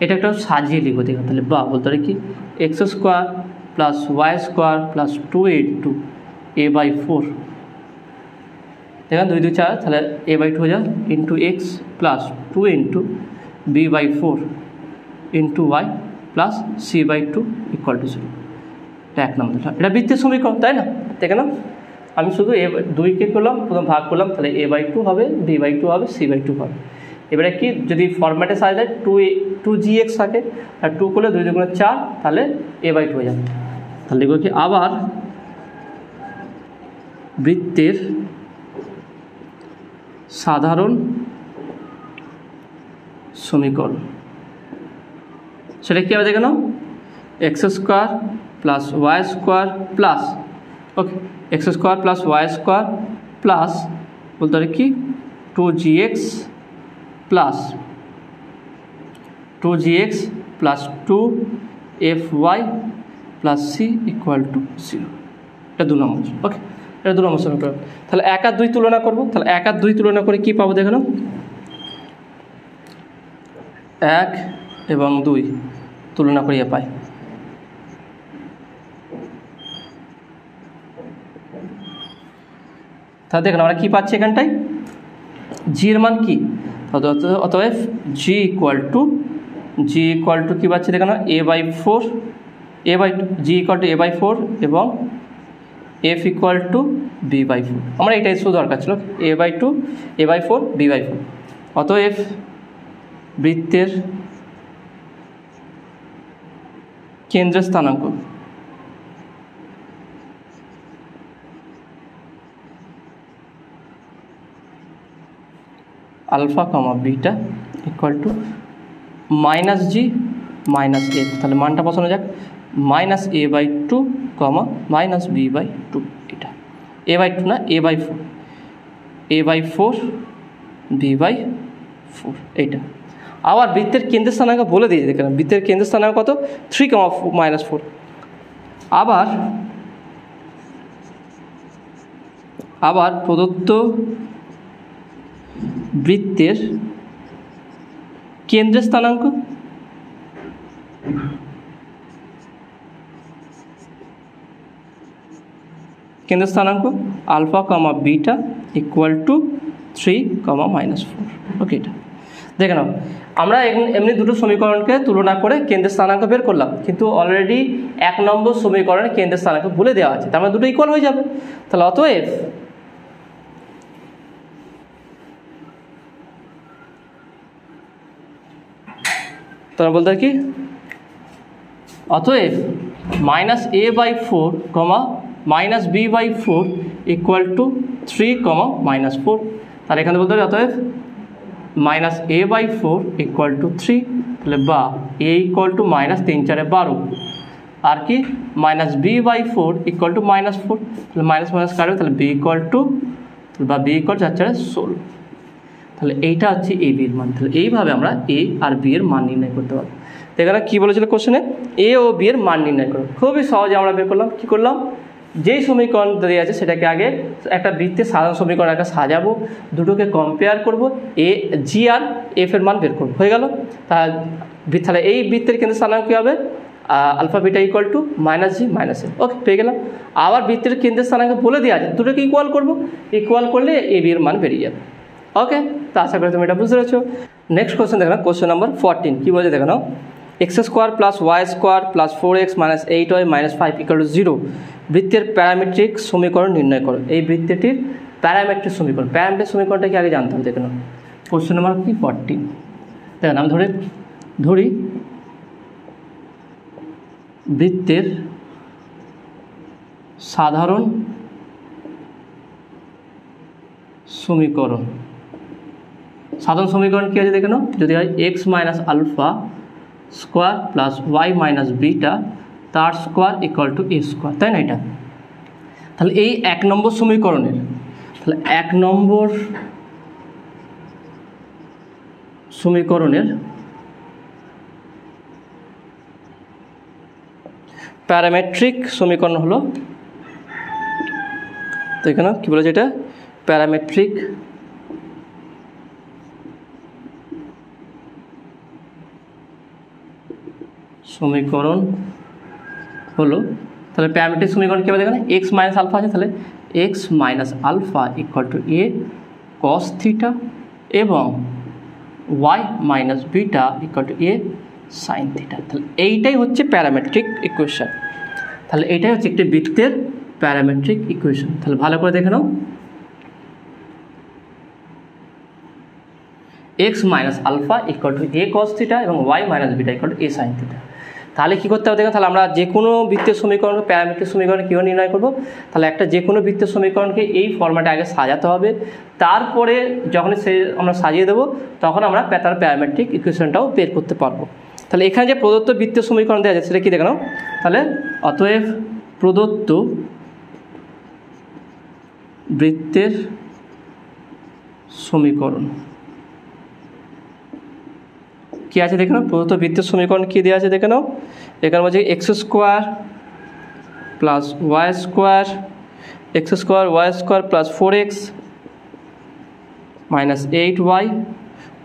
এটা একটা সাজিয়ে লিখবো দেখো, তাহলে বা বলতে পারি কি x² + y² + 2 × a/4, দেখেন 2 2 4, তাহলে a/2 হয়ে যায় × x + 2 × b/4 × y + c/2 = 0। এটা 1 নম্বর, এটা বৃত্তের সমীকরণ, তাই না। দেখে নাও, আমি শুধু দুইকে করলাম, প্রথম ভাগ করলাম, তাহলে a/2 হবে, b/2 হবে, c/2 হবে। এবারে কি যদি ফরম্যাটে সাজা যায় 2gx থাকে, আর 2 করলে 2 2 4, তাহলে a/2 হয়ে যাবে। তাহলে দেখো কি আবার বৃত্তের সাধারণ সমীকরণ, সেটা কী হবে দেখে নাও, x² + y² প্লাস, ওকে, x² + y² প্লাস বলতে পারি কি 2gx + 2fy + c = 0। এটা 2 নম্বর, ওকে, এটা 2 নম্বর সমীকরণ। তাহলে 1 আর 2 তুলনা করবো, তাহলে 1 আর 2 তুলনা করে কী পাবো দেখে নাও, 1 এবং 2 তুলনা করিয়ে পাই। তাহলে দেখুন আমরা কী পাচ্ছি এখানটায়, জি এর মান কী, অতএব জি ইকুয়াল টু কী পাচ্ছি দেখুন a/4 G equal to a/4 এবং f ইকুয়াল টু b/4। আমরা এটাই শুধু দরকার ছিল, a/4 b/4। অতএব বৃত্তের কেন্দ্রের স্থানাঙ্ক alpha comma beta equal to minus g minus f. তাহলে মানটা বসানো যাক, -a/2 কমা -b/2। এটা a/2 না a/4 b/4 এইটা। আবার বৃত্তের কেন্দ্রের স্থানাঙ্ক বলে দিয়েছে, দেখেন বৃত্তের কেন্দ্রের স্থানাঙ্ক কত 3, -4। আবার প্রদত্ত বৃত্তের কেন্দ্রের স্থানাঙ্ক alpha comma beta equal to 3, -4। Okay, এটা দেখে নাও আমরা এমনি দুটো সমীকরণকে তুলনা করে কেন্দ্রের স্থানাঙ্ক বের করলাম, কিন্তু অলরেডি 1 নম্বর সমীকরণে কেন্দ্রের স্থানাঙ্ক বলে দেওয়া আছে, তার মানে দুটো ইকুয়াল হয়ে যাবে। তাহলে অতএব তোমরা বলতে কি, অতএব -a/4 -b/4 ইকুয়াল টু 3, -4। তাহলে এখানে বলতে পারি অতএব -a/4 ইকুয়াল টু 3, তাহলে বা a ইকুয়াল টু -3×4 12, আর কি -b/4 ইকুয়াল টু -4, তাহলে মাইনাস কাটবে, তাহলে b ইকুয়াল টু 4×4 16। তাহলে এইটা হচ্ছে এ বি এর মান। তাহলে এইভাবে আমরা এ আর বি এর মান নির্ণয় করতে পারবো। এখানে কী বলেছিল কোশ্চেনে, এ ও বি এর মান নির্ণয় করো। খুবই সহজে আমরা বের করলাম। কী করলাম, যেই সমীকরণ দেওয়া আছে সেটাকে আগে একটা বৃত্তের সাধারণ সমীকরণ একটা সাজাবো, দুটোকে কম্পেয়ার করব, জি আর এফ এর মান বের করবো, হয়ে গেল। তাহলে এই বৃত্তের কেন্দ্রের স্থানাঙ্ক কী হবে, alpha beta equal to -g -f. Okay, পেয়ে গেলাম। আবার বৃত্তের কেন্দ্রের স্থানাঙ্ক বলে দেওয়া আছে, দুটোকে ইকুয়াল করবো, ইকুয়াল করলে এ বি এর মান বেরিয়ে যাবে। ওকে, তো আশা করি তুমি এটা বুঝতে পেরেছো। নেক্সট কোশ্চেন দেখো, কোশ্চেন নাম্বার 14 কী বলছে দেখো, x² + y² + 4x - 8y - 5 = 0 বৃত্তের প্যারামেট্রিক সমীকরণ নির্ণয় করো। এই বৃত্তটির প্যারামেট্রিক সমীকরণটা কি আগে জানতাম। দেখো কোশ্চেন নাম্বার কি 14। দেখেন আমি ধরি বৃত্তের সাধারণ সমীকরণ কী আছে দেখে নাও, যদি হয় x - alpha square plus y - beta তার square equal to a square, তাই না এটা। তাহলে এই 1 নম্বর সমীকরণের, তাহলে 1 নম্বর সমীকরণের প্যারামেট্রিক সমীকরণ হলো, তো এখানে কী বলেছে, এটা প্যারামেট্রিক সমীকরণ হলো, তাহলে প্যারামেট্রিক সমীকরণ কী হবে দেখেন, x - আলফা আছে, তাহলে x - alpha equal to a cos theta এবং y - beta equal to a sin theta. তাহলে এইটাই হচ্ছে প্যারামেট্রিক ইকুয়েশন। তাহলে এইটাই হচ্ছে একটি বৃত্তের প্যারামেট্রিক ইকুয়েশন। তাহলে ভালো করে দেখে নাও, x - alpha equal to a cos theta এবং y - beta equal to a sin theta. তাহলে কী করতে হবে দেখেন, তাহলে আমরা যে কোনো বৃত্তের সমীকরণকে প্যারামেট্রিক সমীকরণ কীভাবে নির্ণয় করবো, তাহলে একটা যে কোনো বৃত্তের সমীকরণকে এই ফরম্যাটে আগে সাজাতে হবে, তারপরে যখন আমরা সাজিয়ে দেবো তখন আমরা তার প্যারামেট্রিক ইকুয়েশনটাও বের করতে পারবো। তাহলে এখানে যে প্রদত্ত বৃত্তের সমীকরণ দেওয়া আছে সেটা কী দেখে নাও, তাহলে অতএব প্রদত্ত বৃত্তের সমীকরণ কী আছে দেখে নাও, প্রদত্ত বৃত্তের সমীকরণ কী দেওয়া আছে দেখে নাও, এখানে বলছে x² + y² + 4x - 8y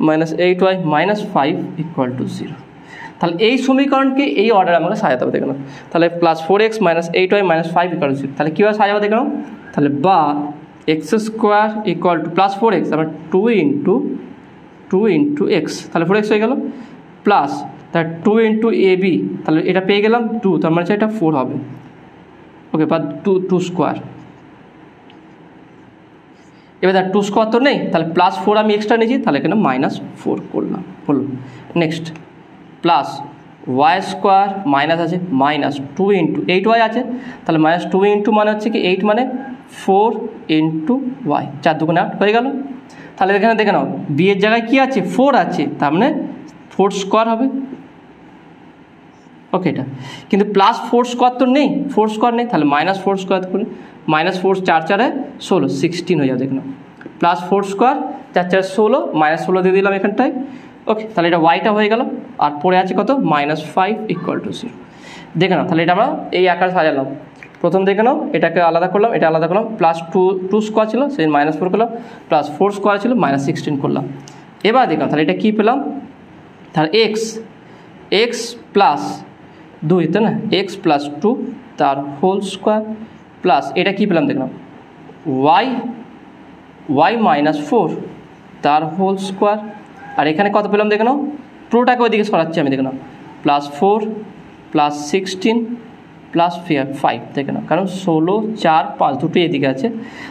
minus 8y minus 5 equal to 0। তাহলে এই সমীকরণকে এই অর্ডারে আমাকে সাজাতে হবে দেখুন। তাহলে plus 4x minus 8y minus 5 equal to 0। তাহলে কীভাবে সাজাবো দেখুন? তাহলে বা x square equal two plus 4x তারপর 2 ইন্টু এক্স, তাহলে 4x হয়ে গেল, প্লাস তার 2 ইন্টু ab, তাহলে এটা পেয়ে গেলাম 2, তার মানে এটা 4 হবে, ওকে, বা 2 স্কোয়ার। এবার তার 2 স্কোয়ার তো নেই, তাহলে প্লাস 4 আমি এক্সট্রা নিয়েছি, তাহলে এখানে মাইনাস 4 করলাম, হলো। Next plus y square minus আছে মাইনাস 2 ইন্টু 8y আছে, তাহলে মাইনাস 2 ইন্টু মানে হচ্ছে কি 8 মানে 4 ইন্টু ওয়াই, 4 দুগুণে 8 হয়ে গেল। তাহলে এখানে দেখে নাও বি এর জায়গায় কী আছে 4 আছে, তার মানে 4 স্কোয়ার হবে, ওকে। এটা কিন্তু প্লাস 4 স্কোয়ার তো নেই, 4 স্কোয়ার নেই, তাহলে মাইনাস 4 স্কোয়ার করে মাইনাস 4 4 4 16 16 হয়ে যাবে দেখুন, প্লাস 4 স্কোয়ার 4 4 16 মাইনাস 16 দিয়ে দিলাম এখানটায়, ওকে। তাহলে এটা ওয়াইটা হয়ে গেল, আর পড়ে আছে কত মাইনাস 5 ইকুয়াল টু 0। দেখে নাও তাহলে এটা আমরা এই আকারে সাজালাম। প্রথম দেখে নাও এটাকে আলাদা করলাম, এটা আলাদা করলাম, প্লাস 2 স্কোয়ার ছিল সেই মাইনাস 4 করলাম, প্লাস 4 স্কোয়ার ছিল মাইনাস 16 করলাম। এবার দেখলাম তাহলে এটা কী পেলাম, তাহলে এক্স প্লাস 2, তাই না, এক্স প্লাস 2 তার হোল স্কোয়ার, প্লাস এটা কী পেলাম দেখলাম ওয়াই মাইনাস 4 তার হোল স্কোয়ার, আর এখানে কত পেলাম দেখে নাও, পুরোটাকে ওইদিকে সরাচ্ছি আমি, দেখে নাও প্লাস 4 প্লাস 16 প্লাস 5 দেখে নাও, কারণ 16 4 5 দুটোই এদিকে আছে,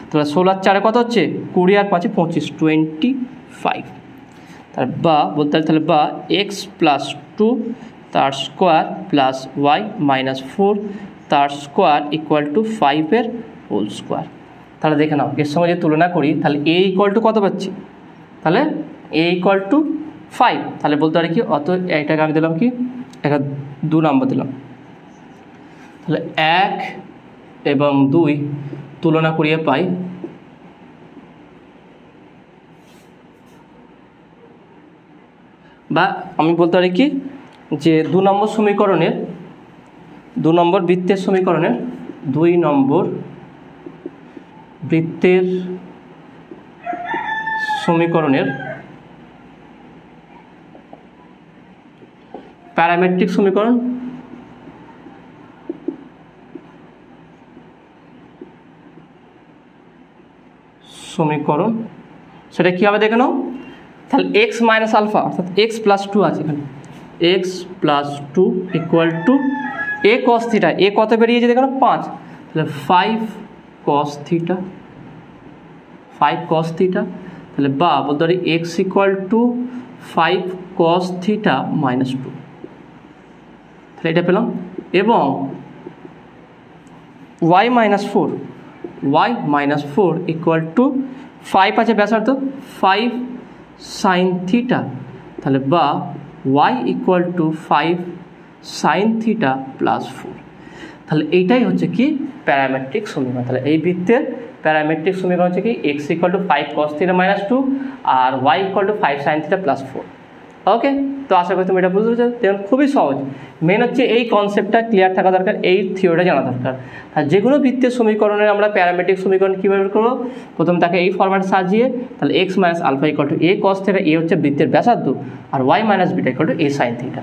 তাহলে 16 আর 4 কত হচ্ছে 20 আর 5 25 25, তাহলে বা বলতে হবে তাহলে বা এক্স প্লাস 2 তার স্কোয়ার প্লাস ওয়াই মাইনাস 4 তার square equal to 5 whole square. তাহলে দেখে নাও এর সঙ্গে যদি তুলনা করি তাহলে এ ইকুয়াল টু কত পাচ্ছি, তাহলে এ ইকুয়াল টু 5, তাহলে বলতে পারি কি অত এইটাকে আমি দিলাম কি একটা 2 নম্বর দিলাম, তাহলে 1 এবং 2 তুলনা করিয়ে পাই বা আমি বলতে পারি কি যে 2 নম্বর সমীকরণের 2 নম্বর বৃত্তের সমীকরণের 2 নম্বর বৃত্তের সমীকরণের প্যারামেট্রিক সমীকরণ সেটা কী হবে দেখে নাও, তাহলে এক্স মাইনাস আলফা অর্থাৎ এক্স প্লাস 2 আছে এখানে, x plus 2 equal to a cos theta, a কত বেরিয়েছে দেখো 5, তাহলে 5 কস থিটা, তাহলে বা বলতে পারি x equal to 5 cos theta minus 2, তাহলে এটা পেলাম। এবং ওয়াই মাইনাস 4 ইকুয়াল টু 5 আছে ব্যাসার্ধ 5 সাইন থিটা, তাহলে বা y equal to 5 sine theta plus 4, তাহলে এইটাই হচ্ছে কি প্যারামেট্রিক সমীকরণ। তাহলে এই বৃত্তের প্যারামেট্রিক সমীকরণ হচ্ছে কি x equal to 5 cos theta minus 2 আর y equal to 5 sine theta plus 4, okay. তো আশা করি তুমি এটা বুঝতে পেরেছো, দেখুন খুবই সহজ, মেন হচ্ছে এই কনসেপ্টটা ক্লিয়ার থাকা দরকার, এই থিওরিটা জানা দরকার। আর যে কোনো বৃত্তের সমীকরণের আমরা প্যারামেট্রিক সমীকরণ কীভাবে করবো, প্রথম তাকে এই ফরম্যাটে সাজিয়ে, তাহলে x minus alpha equal to a cos theta, a হচ্ছে বৃত্তের ব্যাসার্ধ, আর y minus beta equal to a sine theta,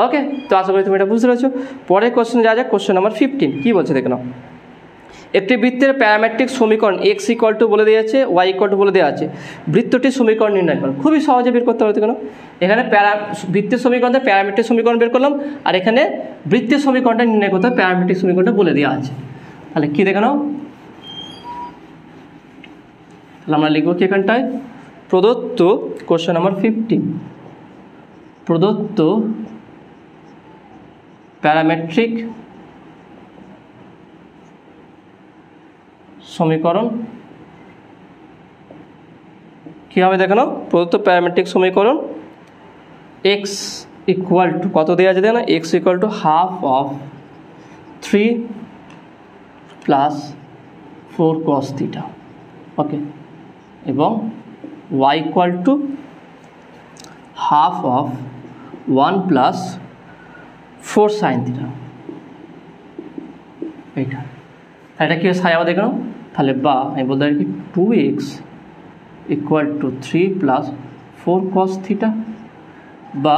okay. তো আশা করি তুমি এটা বুঝতে পেরেছো। পরের কোশ্চেন যা যাক, কোশ্চেন নাম্বার 15 কী বলছে দেখে নাও, একটি বৃত্তের প্যারামেট্রিক সমীকরণ এক্স ইকুয়াল টু বলে দেওয়া আছে, ওয়াই ইকুয়াল টু বলে দেওয়া আছে, বৃত্তটির সমীকরণ নির্ণয় করো। খুবই সহজে বের করতে পারো কেন, এখানে বৃত্তের সমীকরণটা প্যারামেট্রিক সমীকরণ বের করলাম, আর এখানে বৃত্তের সমীকরণটা নির্ণয় করতে প্যারামেট্রিক সমীকরণটা বলে দেওয়া আছে। তাহলে কী দেখে নাও, তাহলে আমরা লিখবো কি এখানটায় প্রদত্ত কোশ্চেন নাম্বার 15, প্রদত্ত প্যারামেট্রিক সমীকরণ কী হবে দেখো, প্রদত্ত প্যারামেট্রিক সমীকরণ এক্স ইকুয়াল টু কত দেওয়া আছে দেখো না, x equal to half of 3 plus 4 cos theta, okay, এবং y equal to half of 1 plus 4 sine theta, এইটা। এটা কী সাজাবো দেখো, তাহলে বা আমি বলতে পারি কি 2x equal to 3 plus 4 cos theta, বা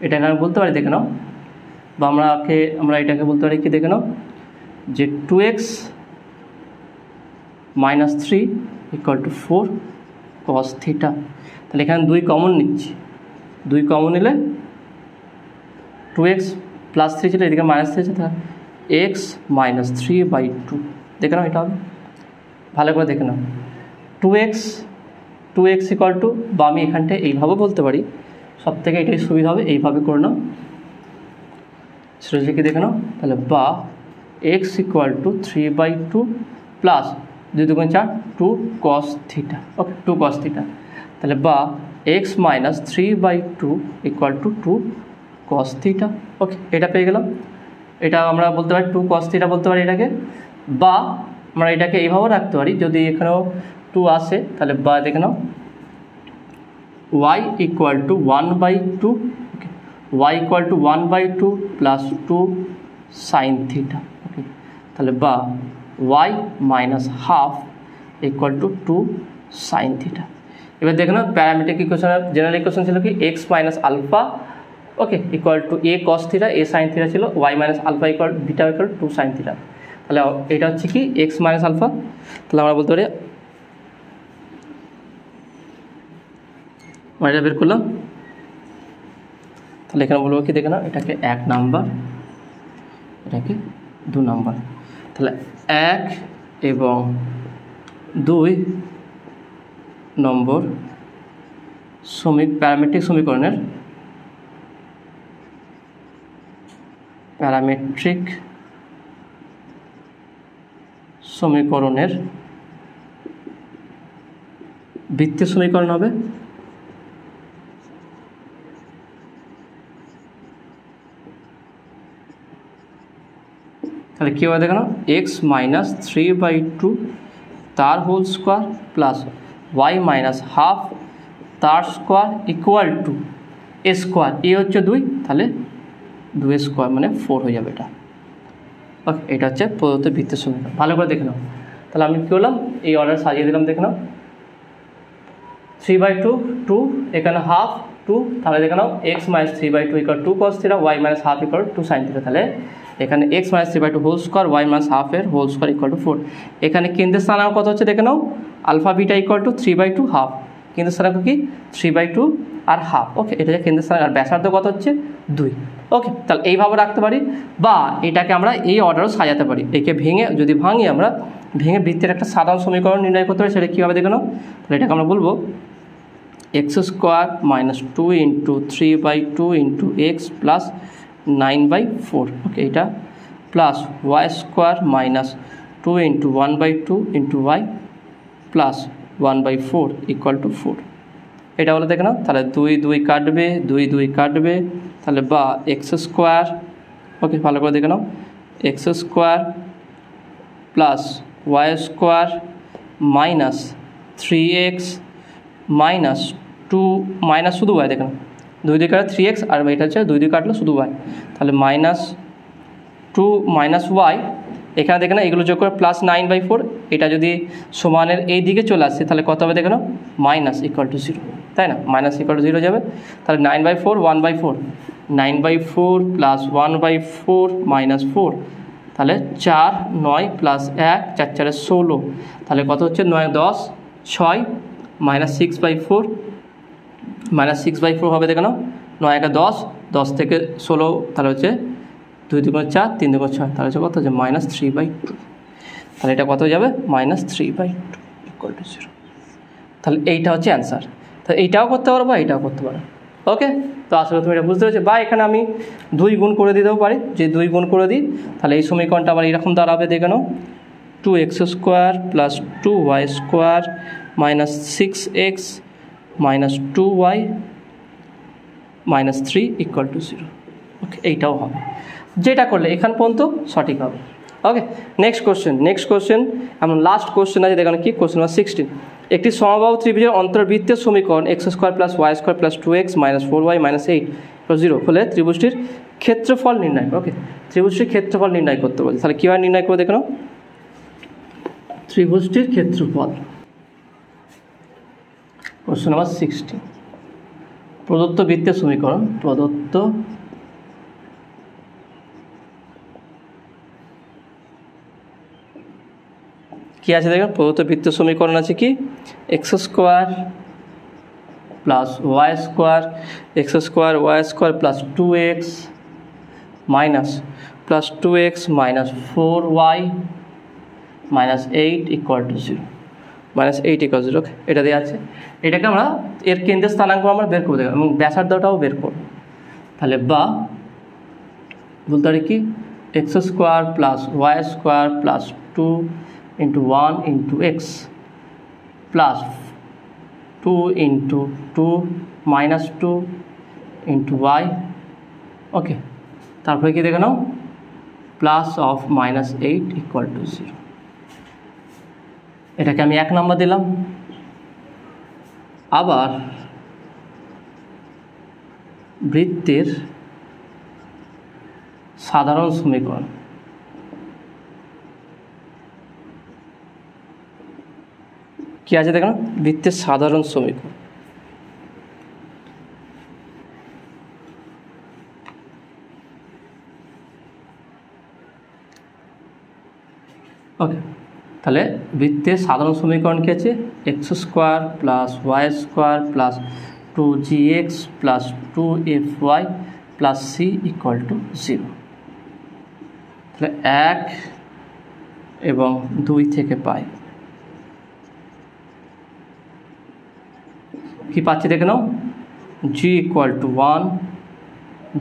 এটাকে আমি বলতে পারি, দেখে নাও, বা আমরা এটাকে বলতে পারি কি, দেখে নাও, যে 2x minus 3 equal to 4 cos theta. তাহলে এখানে 2 কমন নিচ্ছি, 2 কমন নিলে 2x প্লাস 3 ছিল, এদিকে মাইনাস 3 আছে, তাহলে x মাইনাস 3/2। দেখে নাও, এটা হবে, ভালো করে দেখে নাও, 2x ইকুয়াল টু, বা আমি এখানটায় এইভাবে বলতে পারি, সব থেকে এটাই সুবিধা হবে, এইভাবে করে নাও, সেটা কি দেখে নাও, তাহলে বা x equal to 3/2 plus 2 2 4 2 cos theta. Okay, 2 cos theta, তাহলে বা x minus 3/2 equal to 2 cos theta. Okay, এটা পেয়ে গেলাম। এটা আমরা বলতে পারি 2 cos থিটা বলতে পারি এটাকে, বা আমরা এটাকে এইভাবে রাখতে পারি, যদি এখানেও 2 আসে তাহলে বা দেখে নাও y equal to 1/2, okay, y equal to 1/2 plus 2 sine theta. Okay, তাহলে বা y minus half equal to 2 sine theta. এবার দেখে নাও প্যারামেট্রিক ইকুয়েশনের জেনারেল ইকুয়েশন ছিল কি, x minus alpha, okay, equal to a cos theta, a sine theta ছিল, y minus alpha equal beta equal 2 sine theta. তাহলে এটা হচ্ছে কি এক্স মাইনাস আলফা, তাহলে আমরা বলতে পারি, এটা বের করলাম, তাহলে এখানে বলবো কি, দেখে নাও, এটাকে 1 নাম্বার, এটাকে 2 নাম্বার, তাহলে 1 এবং 2 নম্বর প্যারামেট্রিক সমীকরণের বৃত্তীয় সমীকরণ হবে। তাহলে কী হবে দেখো না, এক্স মাইনাস 3/2 তার whole square plus y minus half তার square equal to a square, a হচ্ছে 2, তাহলে 2 স্কোয়ার মানে 4 হয়ে যাবে এটা। ওকে, এটা হচ্ছে প্রদত্ত বৃত্তীয় সমীকরণ। ভালো করে দেখে নাও, তাহলে আমি কী করলাম, এই অর্ডার সাজিয়ে দিলাম, দেখে নাও 3/2 2, এখানে হাফ 2, তাহলে দেখে নাও x minus 3/2 equal 2 cos theta, y minus half equal 2 sine theta. তাহলে এখানে x minus 3/2 whole square, y minus হাফের হোল স্কোয়ার ইকুয়াল টু 4। এখানে কেন্দ্রের স্থানাঙ্ক কত হচ্ছে দেখে নাও, alpha beta equal to 3/2 half, কেন্দ্রের স্থানাঙ্ক কি 3/2 আর হাফ। ওকে, এটা হচ্ছে কেন্দ্রের স্থানাঙ্ক, আর ব্যাসার্ধ কত হচ্ছে 2। ওকে, তাহলে এইভাবে রাখতে পারি, বা এটাকে আমরা এই অর্ডারও সাজাতে পারি, একে যদি ভাঙি আমরা, ভেঙে বৃত্তের একটা সাধারণ সমীকরণ নির্ণয় করতে পারি। সেটা কীভাবে দেখে নাও, তাহলে এটাকে আমরা বলবো x square minus 2 into 3/2 into x plus 9/4। Okay, এটা plus y square minus 2 into 1/2 into y plus 1/4 equal to 4। এটা বলে দেখে নাও, তাহলে 2 2 কাটবে, 2 2 কাটবে, তাহলে বা এক্স স্কোয়ার, ওকে ভালো করে দেখে নাও, x square plus y square minus 3x minus 2, minus শুধু ওয়াই, দেখে নাও 2 2 কাটে 3x, আর এটা হচ্ছে 2 2 কাটলো শুধু ওয়াই, তাহলে মাইনাস 2 মাইনাস ওয়াই, এখানে দেখে না এগুলো যোগ করে প্লাস 9/4, এটা যদি সমানের এই দিকে চলে আসছে তাহলে কত হবে দেখে নাও, মাইনাস ইকুয়াল টু 0, তাই না, মাইনাস ইকুয়াল টু 0 যাবে। তাহলে 9/4 1/4, 9/4 প্লাস 1/4 মাইনাস 4, তাহলে 4 9 প্লাস 1 4 4 16, তাহলে কত হচ্ছে 9 10 6 মাইনাস 6/4, মাইনাস 6/4 হবে দেখে নাও, 9 1 10, 10 থেকে 16, তাহলে হচ্ছে 2 2 4 3 2 6, তাহলে হচ্ছে কত হচ্ছে মাইনাস 3/2, তাহলে এটা কত যাবে মাইনাস 3/2 ইকুয়াল টু 0। তাহলে এইটা হচ্ছে অ্যান্সার। তাহলে এইটাও করতে পারো বা এইটাও করতে পারো। ওকে, তো আসলে তুমি এটা বুঝতে পেরেছো, বা এখানে আমি 2 গুণ করে দিতেও পারি, যে 2 গুণ করে দিই তাহলে এই সমীকরণটা আবার এরকম দাঁড়াবে দেখে নাও, 2x square plus 2y square minus 6x minus 2y minus 3 equal to 0। ওকে, এইটাও হবে, যেটা করলে এখান পর্যন্ত সঠিক হবে। ওকে, নেক্সট কোশ্চেন এমন লাস্ট কোশ্চেন আছে, দেখুন কি কোশ্চেন নাম্বার 16। একটি সমবাহু ত্রিভুজের অন্তর্বৃত্তের সমীকরণ x square plus y square plus 2x minus 4y minus 8 0 হলে ত্রিভুজটির ক্ষেত্রফল নির্ণয়। ওকে, ত্রিভুজটির ক্ষেত্রফল নির্ণয় করতে বলছে, তাহলে কীভাবে নির্ণয় করে দেখো, ত্রিভুজটির ক্ষেত্রফল, কোশ্চেন নাম্বার 60 প্রদত্ত বৃত্তের সমীকরণ প্রদত্ত কি আছে দেখুন প্রদত্ত বৃত্তের সমীকরণ আছে কি x square plus y square x square y square plus 2x minus plus 2x minus 4y minus 8 equal to 0 minus 8 equal 0 এটা দেওয়া আছে। এটাকে আমরা এর কেন্দ্রের স্থানাঙ্ক আমরা বের করে দেবো এবং ব্যাসার্ধটাও বের করব। তাহলে বা বলতে পারি কি x square plus y square plus 2 into 1 into x plus 2 into 2 minus 2 into y okay তারপরে কি দেখে নাও plus of minus 8 equal to 0 এটাকে আমি 1 নম্বর দিলাম। আবার বৃত্তের সাধারণ সমীকরণ কি আছে দেখুন বৃত্তের সাধারণ সমীকরণ ওকে তাহলে বৃত্তের সাধারণ সমীকরণ কি আছে x square plus y square plus 2gx plus 2fy plus c equal to 0 তাহলে 1 এবং 2 থেকে পাই কি পাচ্ছি দেখে নাও g equal to 1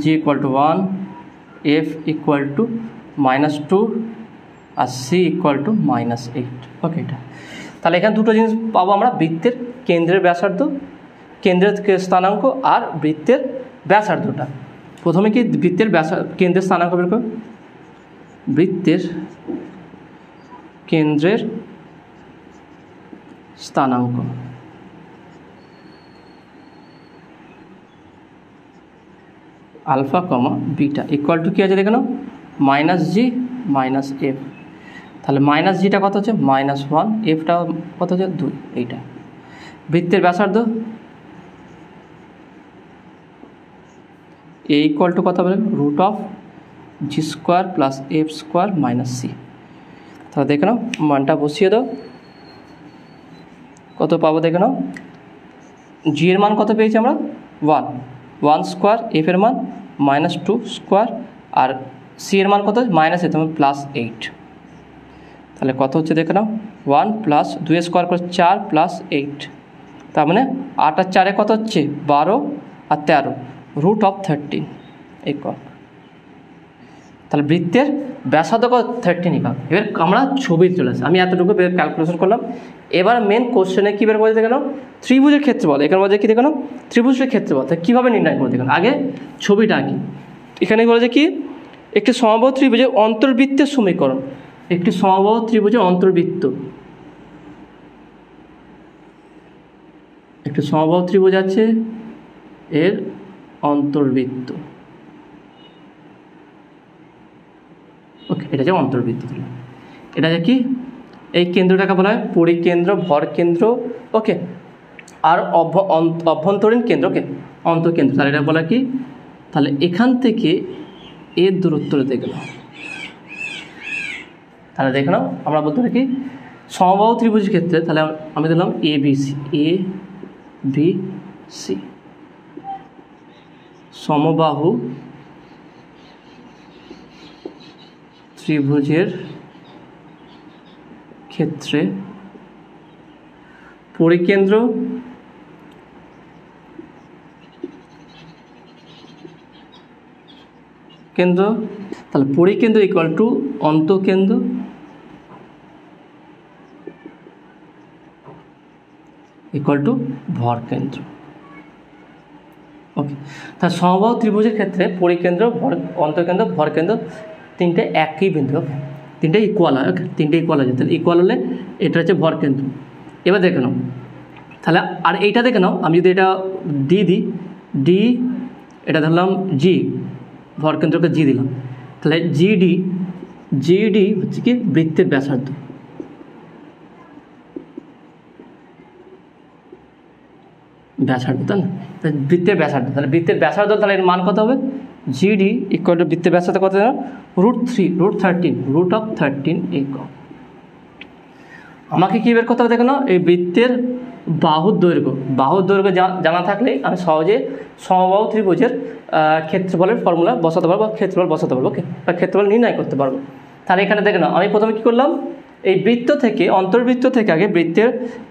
g equal to 1 f equal to -2 আর c ইকুয়াল টু -8 ওকে এটা তাহলে এখানে দুটো জিনিস পাবো আমরা বৃত্তের কেন্দ্রের ব্যাসার্ধ কেন্দ্রের স্থানাঙ্ক আর বৃত্তের ব্যাসার্ধটা। প্রথমে কি বৃত্তের কেন্দ্রের স্থানাঙ্ক বের করব বৃত্তের কেন্দ্রের স্থানাঙ্ক alpha comma beta equal to কী আছে দেখে নাও -g -f তাহলে -gটা কত হচ্ছে -1 fটা কত হচ্ছে 2 এইটা বৃত্তের ব্যাসার্ধ a ইকুয়াল টু কত বলে √g square plus f square minus c তাহলে দেখে নাও মানটা বসিয়ে দাও কত পাবো দেখে নাও g এর মান কত পেয়েছি আমরা 1 স্কোয়ার f এর মান -2 স্কোয়ার আর c এর মান কত মাইনাস এর প্লাস 8 তাহলে কত হচ্ছে দেখে নাও 1 প্লাস 2 স্কোয়ার করে 4 প্লাস 8 তার মানে 8 আর 4 কত হচ্ছে 12 আর 13 √13 ইকুয়াল তাহলে বৃত্তের ব্যাসার্ধ কত 13 ইকুয়াল। এবার আমরা ছবি চলে আসি আমি এতটুকু ক্যালকুলেশন করলাম। এবার মেন কোশ্চেনে কী বের করে দেখে নাও ত্রিভুজের ক্ষেত্রফল এখানে বলছে কি দেখে নাও ত্রিভুজের ক্ষেত্রফল তাহলে কীভাবে নির্ণয় করে দেখুন আগে ছবিটা আঁকি। এখানে বলেছে কি একটি সমবাহু ত্রিভুজের অন্তর্বৃত্তের সমীকরণ একটি সমবাহু ত্রিভুজের অন্তর্বৃত্ত একটি সমবাহু ত্রিভুজ আছে এর অন্তর্বৃত্ত ওকে এটা যে অন্তর্বৃত্ত এটা যে কি এই কেন্দ্রটাকে বলা হয় পরিকেন্দ্র ভরকেন্দ্র ওকে আর অভ্যন্তরীণ কেন্দ্রকে অন্তঃকেন্দ্র তাহলে এটা বলা কি তাহলে এখান থেকে এর দূরত্ব দেখে নাও তাহলে দেখে নাও আমরা বলতে পারি কি সমবাহু ত্রিভুজের ক্ষেত্রে তাহলে আমি দিলাম এ বি সি সমবাহু ত্রিভুজের ক্ষেত্রে পরিকেন্দ্র কেন্দ্র তাহলে পরিকেন্দ্র ইকুয়াল টু অন্তঃকেন্দ্র ইকুয়াল টু ভরকেন্দ্র ওকে তাহলে সমবাহু ত্রিভুজের ক্ষেত্রে পরিকেন্দ্র অন্তঃকেন্দ্র ভরকেন্দ্র তিনটে একই বিন্দু ওকে তিনটে ইকুয়াল হয় ওকে তিনটে ইকুয়াল হয়ে যায় তাহলে ইকুয়াল হলে এটা হচ্ছে ভরকেন্দ্র। এবার দেখে নাও তাহলে আর এইটা দেখে নাও আমি যদি এটা ডি এটা ধরলাম জি ভরকেন্দ্রকে জি দিলাম তাহলে জিডি হচ্ছে কি বৃত্তের ব্যাসার্ধ ব্যাসার্ধ, তাই না? বৃত্তের ব্যাসার্ধ, তাহলে বৃত্তের ব্যাসার্ধ, তাহলে এর মান কত হবে? জিডি ইকুয়াল টু বৃত্তের ব্যাসার্ধ কত জানো? √13 একক। আমাকে কী বের করতে হবে দেখো না, এই বৃত্তের বাহুর দৈর্ঘ্য জানা থাকলে আমি সহজে সমবাহু ত্রিভুজের ক্ষেত্রফলের ফর্মুলা বসাতে পারবো, ক্ষেত্রফল বসাতে পারবো, ওকে, বা ক্ষেত্রফল নির্ণয় করতে পারবো। তাহলে এখানে দেখে নাও, আমি প্রথমে কী করলাম, এই অন্তর্বৃত্ত থেকে আগে বৃত্তের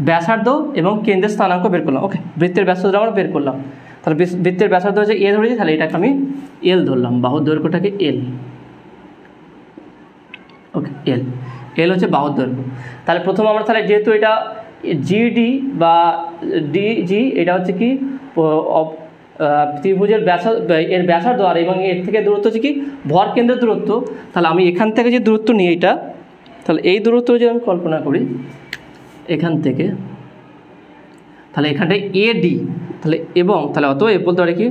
ব্যাসার্ধ এবং কেন্দ্রের স্থানাঙ্ক বের করলাম। ওকে, বৃত্তের ব্যাসার্ধ আমরা বের করলাম। তাহলে বৃত্তের ব্যাসার্ধ হচ্ছে এ ধরেছি, তাহলে এটাকে আমি এল ধরলাম, বাহুর দৈর্ঘ্যটাকে এল। ওকে, এল হচ্ছে বাহুর দৈর্ঘ্য। তাহলে প্রথম আমরা, তাহলে যেহেতু এটা জিডি বা ডিজি, এটা হচ্ছে কি ত্রিভুজের এর ব্যাসার্ধ, আর এবং এর থেকে দূরত্ব হচ্ছে কি ভর কেন্দ্রের দূরত্ব। তাহলে আমি এখান থেকে যে দূরত্ব নিই এটা, তাহলে এই দূরত্ব যদি আমি কল্পনা করি এখান থেকে, তাহলে এখানটায় এডি, তাহলে এবং তাহলে অতএব বলতে পারি কি,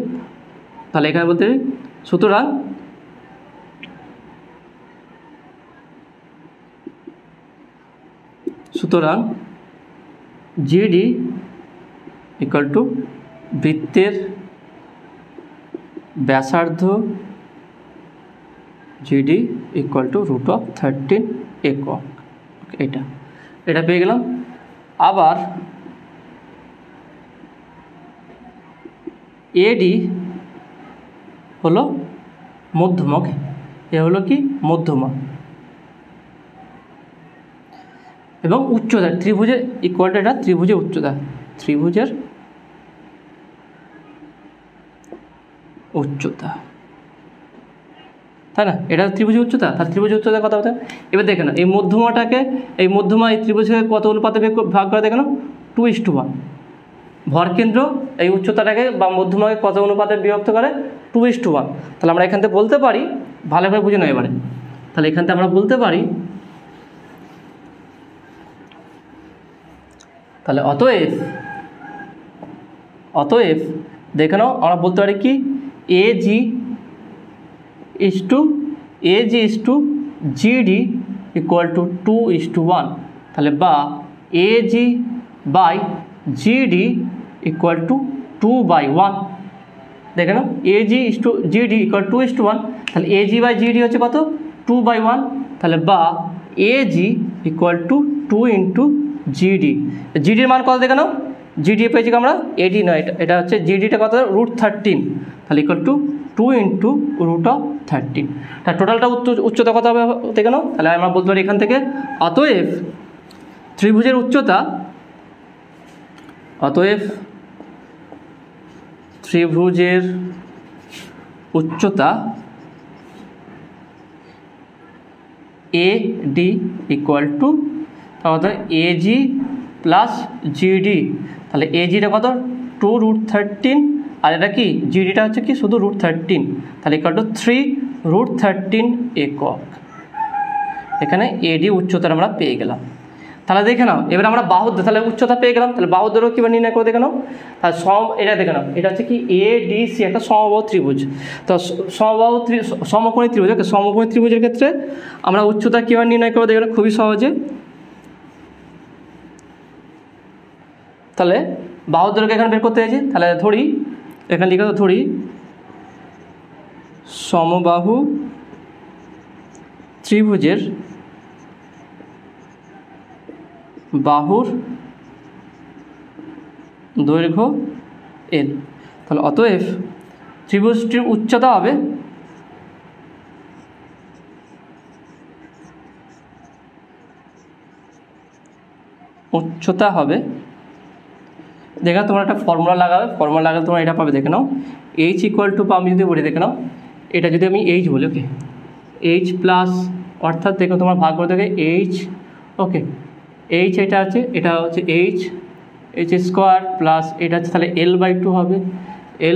তাহলে এখানে বলতে পারি সুতরাং জিডি ইকুয়াল টু বৃত্তের ব্যাসার্ধ, জিডি ইকুয়াল টু √13 একক। এটা পেয়ে গেলাম। আবার এডি হলো মধ্যমা, ওকে, এ হলো কি মধ্যমা, এবং উচ্চতা ত্রিভুজের ইকুয়াল টু এটা ত্রিভুজের উচ্চতা, তাই না? এটা ত্রিভুজের উচ্চতা, তার ত্রিভুজের উচ্চতার কথা বলতে। এবার দেখে না, এই মধ্যমা এই ত্রিভুজকে কত অনুপাতে ভাগ করে দেখে না, 2:1। ভরকেন্দ্র এই উচ্চতাটাকে বা মধ্যমাকে কত অনুপাতে বিভক্ত করে, 2:1। তাহলে আমরা এখান থেকে বলতে পারি, ভালো করে বুঝে নাও এবারে, তাহলে এখান থেকে আমরা বলতে পারি, তাহলে অতএব দেখে নাও, আমরা বলতে পারি কি AG is to GD equal to 2:1। তাহলে বা AG by GD equal to 2/1। দেখে নাও, AG is to GD equal 2:1, তাহলে এজি বাই জিডি হচ্ছে কত, 2/1। তাহলে বা AG equal to 2 into GD. জিডির মান কত দেখে নাও, জিডি পেয়েছি আমরা, এডি নয়, এটা হচ্ছে জিডিটা কত, √13, তাহলে ইকুয়াল টু 2 ইন্টু √13। তার টোটালটা উচ্চতা কত হবে দেখে নাও। তাহলে আমরা বলতে পারি এখান থেকে, অতএব ত্রিভুজের উচ্চতা এডি ইকুয়াল টু, তাহলে এজি প্লাস জিডি, তাহলে এজিটা কত, 2√13, আর এটা কি জিডিটা হচ্ছে কি শুধু √13, তাহলে ইকুয়াল টু 3√13 একক। এখানে এডি উচ্চতার আমরা পেয়ে গেলাম। তাহলে দেখে নাও, এবার আমরা তাহলে উচ্চতা পেয়ে গেলাম, তাহলে বাহুর দৈর্ঘ্য কীভাবে নির্ণয় করে দেখে নাও। তাহলে এটা দেখে নাও, এটা হচ্ছে কি এডিসি একটা সমবাহু ত্রিভুজ। তো সমকোণী ত্রিভুজ, ওকে, সমকোণী ত্রিভুজের ক্ষেত্রে আমরা উচ্চতা কীভাবে নির্ণয় করবো দেখে নাও, খুবই সহজে। তাহলে বাহুর দৈর্ঘ্য এখানে বের করতে চাইছি, তাহলে ধরি এখানে লিখে ধরি সমবাহু ত্রিভুজের বাহুর দৈর্ঘ্য এল। তাহলে অতএব ত্রিভুজটির উচ্চতা হবে দেখে তোমরা একটা ফর্মুলা লাগাবে, তোমরা এটা পাবে, দেখে নাও এইচ ইকুয়াল টু, আমি যদি বলি দেখে নাও, এটা যদি আমি এইচ বলি, ওকে, এইচ প্লাস, অর্থাৎ দেখো তোমার ভাগ করে দেখে এইচ, ওকে, এইচ এটা হচ্ছে এইচ স্কোয়ার প্লাস এটা হচ্ছে, তাহলে L/2 হবে,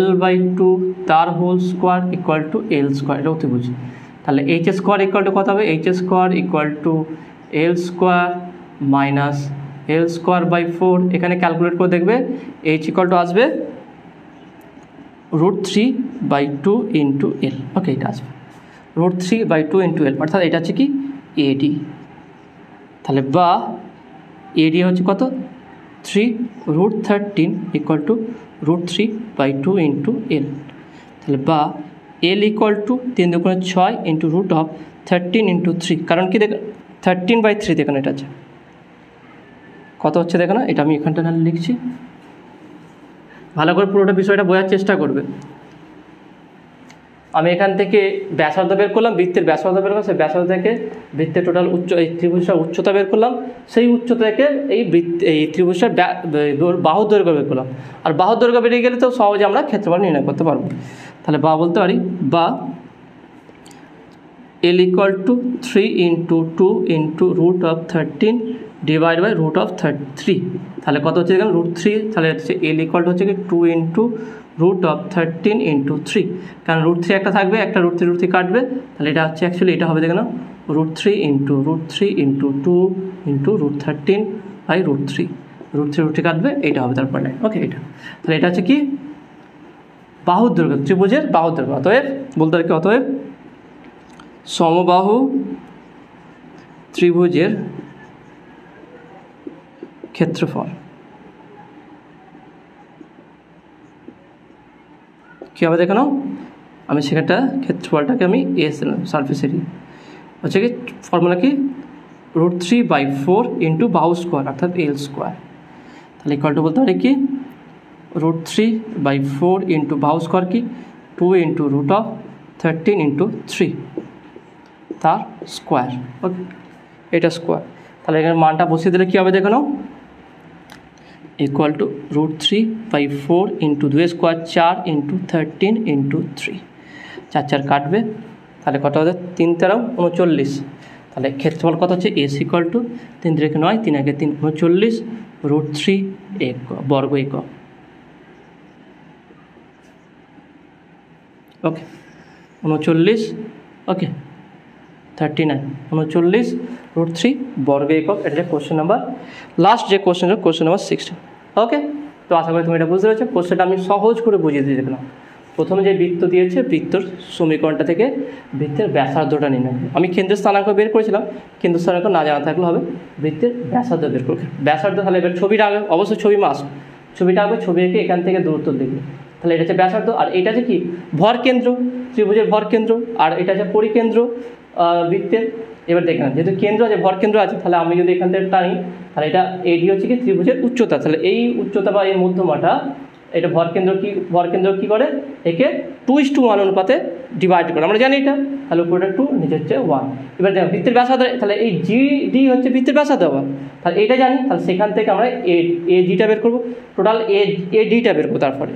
L/2 তার whole square equal to L square, এটা অতিভুজ। তাহলে এইচ স্কোয়ার ইকুয়াল টু কত হবে, H square equal to L square minus L square by 4। এখানে ক্যালকুলেট করে দেখবে এইচ ইকুয়াল টু আসবে √3/2 ইন্টু L, ওকে, এটা আসবে √3/2 ইন্টু L, অর্থাৎ এটা হচ্ছে কি এডি। তাহলে বা এডি হচ্ছে কত, 3√13 ইকুয়াল টু √3/2 ইন্টু এল। তাহলে বা L equal to 3×6 into √13 into 3, কারণ কি দেখ 13/3 দেখুন এটা আছে কত হচ্ছে দেখো না, এটা আমি এখানটা না লিখছি, ভালো করে পুরোটা বিষয়টা বোঝার চেষ্টা করবে। আমি এখান থেকে ব্যাসার্ধ বের করলাম, বৃত্তের ব্যাসার্ধ বের করলাম, সেই ব্যাসার্ধ থেকে বৃত্তের টোটাল এই ত্রিভুজটার উচ্চতা বের করলাম, সেই উচ্চতা থেকে এই ত্রিভুজটার বাহুর দৈর্ঘ্য বের করলাম। আর বাহুর দৈর্ঘ্য বেরিয়ে গেলে তো সহজে আমরা ক্ষেত্রফল নির্ণয় করতে পারবো। তাহলে বা বলতে পারি বা L equal to 3 × 2 × √13 divide by √3। তাহলে কত হচ্ছে দেখুন √3, তাহলে হচ্ছে এল ইকুয়াল টু হচ্ছে কি 2 × √13 ইন্টু 3, কারণ √3 একটা থাকবে, একটা √3 কাটবে, তাহলে এটা হচ্ছে অ্যাকচুয়ালি এটা হবে দেখো না √3 × 2 × √13/√3, √3 কাটবে, এইটা হবে তারপর নাই। ওকে, এটা তাহলে এটা হচ্ছে কি বাহুর দৈর্ঘ্য, ত্রিভুজের বাহুর দৈর্ঘ্য। অতএব বলতে পারি কি, অতএব সমবাহু ত্রিভুজের ক্ষেত্রফল কী হবে দেখো না, আমি সেখানটা ক্ষেত্রফলটাকে আমি এস দিলাম, সারফেস এরিয়া হচ্ছে কি ফর্মুলা কি √3/4 ইন্টু বাহু স্কোয়ার অর্থাৎ এল স্কোয়ার। তাহলে ইকুয়াল টু বলতে পারি কি √3/4 ইন্টু বাহু স্কোয়ার কি 2 × √13 ইন্টু 3 তার স্কোয়ার। ওকে, এটা স্কোয়ার। তাহলে এখানে মানটা বসিয়ে দিলে কী হবে দেখো না, equal to √3/4 into 2 square 4 × 13 into 3, 4 4 কাটবে, তাহলে কত হবে 3 × 39। তাহলে ক্ষেত্রফল কত হচ্ছে এস ইকুয়াল টু 3 × 9 3 × 3 39 √3 বর্গ একক। ওকে 39, ওকে 39 39 √3 বর্গ একক। এটা কোশ্চেন নাম্বার লাস্ট যে কোশ্চেন নাম্বার 16। ওকে, তো আশা করি তুমি এটা বুঝতে পেরেছো। কোশ্চেনটা আমি সহজ করে বুঝিয়ে দিয়ে দেখলাম। প্রথমে যে বৃত্ত দিয়েছে, বৃত্তর সমীকরণটা থেকে বৃত্তের ব্যাসার্ধটা নির্ণয়, আমি কেন্দ্র স্থানাঙ্ক বের করেছিলাম, কেন্দ্র স্থানাঙ্ক না জানা থাকলে হবে বৃত্তের ব্যাসার্ধ বের করবে। ব্যাসার্ধ তাহলে এবার ছবিটা আগে, অবশ্যই ছবি মাস্ট, ছবিটা আগে, ছবি এঁকে এখান থেকে দূরত্ব লিখবে। তাহলে এটা হচ্ছে ব্যাসার্ধ, আর এটা হচ্ছে কি ভর কেন্দ্র, ত্রিভুজের ভর কেন্দ্র, আর এটা হচ্ছে পরিকেন্দ্র বৃত্তের। এবার দেখে না, যেহেতু কেন্দ্র আছে, ভর কেন্দ্র আছে, তাহলে আমি যদি এখান থেকে টানি, তাহলে এটা এডি হচ্ছে কি ত্রিভুজের উচ্চতা। তাহলে এই উচ্চতা বা এই মধ্যমাটা, এটা ভর কেন্দ্র কী করে, একে 2:1 অনুপাতে ডিভাইড করে, আমরা জানি এটা। তাহলে উপরে 2, নিচে হচ্ছে 1। এবার দেখো বৃত্তের ব্যাসার্ধ, তাহলে এই জিডি হচ্ছে বৃত্তের ব্যাসার্ধ আবার, তাহলে এটা জানি, তাহলে সেখান থেকে আমরা এডিটা বের করবো, টোটাল এডিটা বের করবো। তারপরে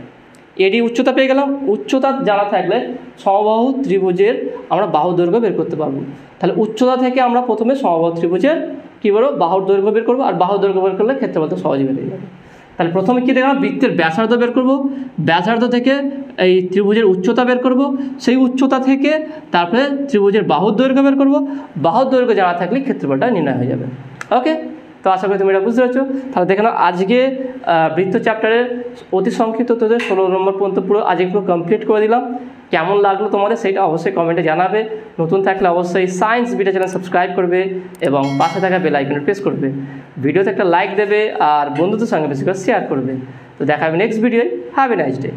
এডি উচ্চতা পেয়ে গেলাম, উচ্চতা জানা থাকলে সমবাহু ত্রিভুজের আমরা বাহু দৈর্ঘ্য বের করতে পারবো। তাহলে উচ্চতা থেকে আমরা প্রথমে সমবাহু ত্রিভুজের কী বলবো বাহুর দৈর্ঘ্য বের করবো, আর বাহুর দৈর্ঘ্য বের করলে ক্ষেত্রফল তো সহজে বেরিয়ে যাবে। তাহলে প্রথমে কী দেখলাম, বৃত্তের ব্যাসার্ধ বের করব, ব্যাসার্ধ থেকে এই ত্রিভুজের উচ্চতা বের করব, সেই উচ্চতা থেকে তারপরে ত্রিভুজের বাহুর দৈর্ঘ্য বের করব, বাহুর দৈর্ঘ্য জানা থাকলে ক্ষেত্রফলটা নির্ণয় হয়ে যাবে। ওকে, তো আশা করি তুমি এটা বুঝতে পারছো। তাহলে দেখে নাও আজকে বৃত্ত চ্যাপ্টারের অতি সংক্ষিপ্ত তোদের 16 নম্বর পর্যন্ত পুরো আজকে পুরো কমপ্লিট করে দিলাম। কেমন লাগলো তোমাদের সেটা অবশ্যই কমেন্টে জানাবে। নতুন থাকলে অবশ্যই সায়েন্স বিটা চ্যানেল সাবস্ক্রাইব করবে এবং পাশে থাকা বেল আইকনে প্রেস করবে। ভিডিওতে একটা লাইক দেবে আর বন্ধুদের সঙ্গে বেশি করে শেয়ার করবে। তো দেখা হবে নেক্সট ভিডিওয়। Have a nice day.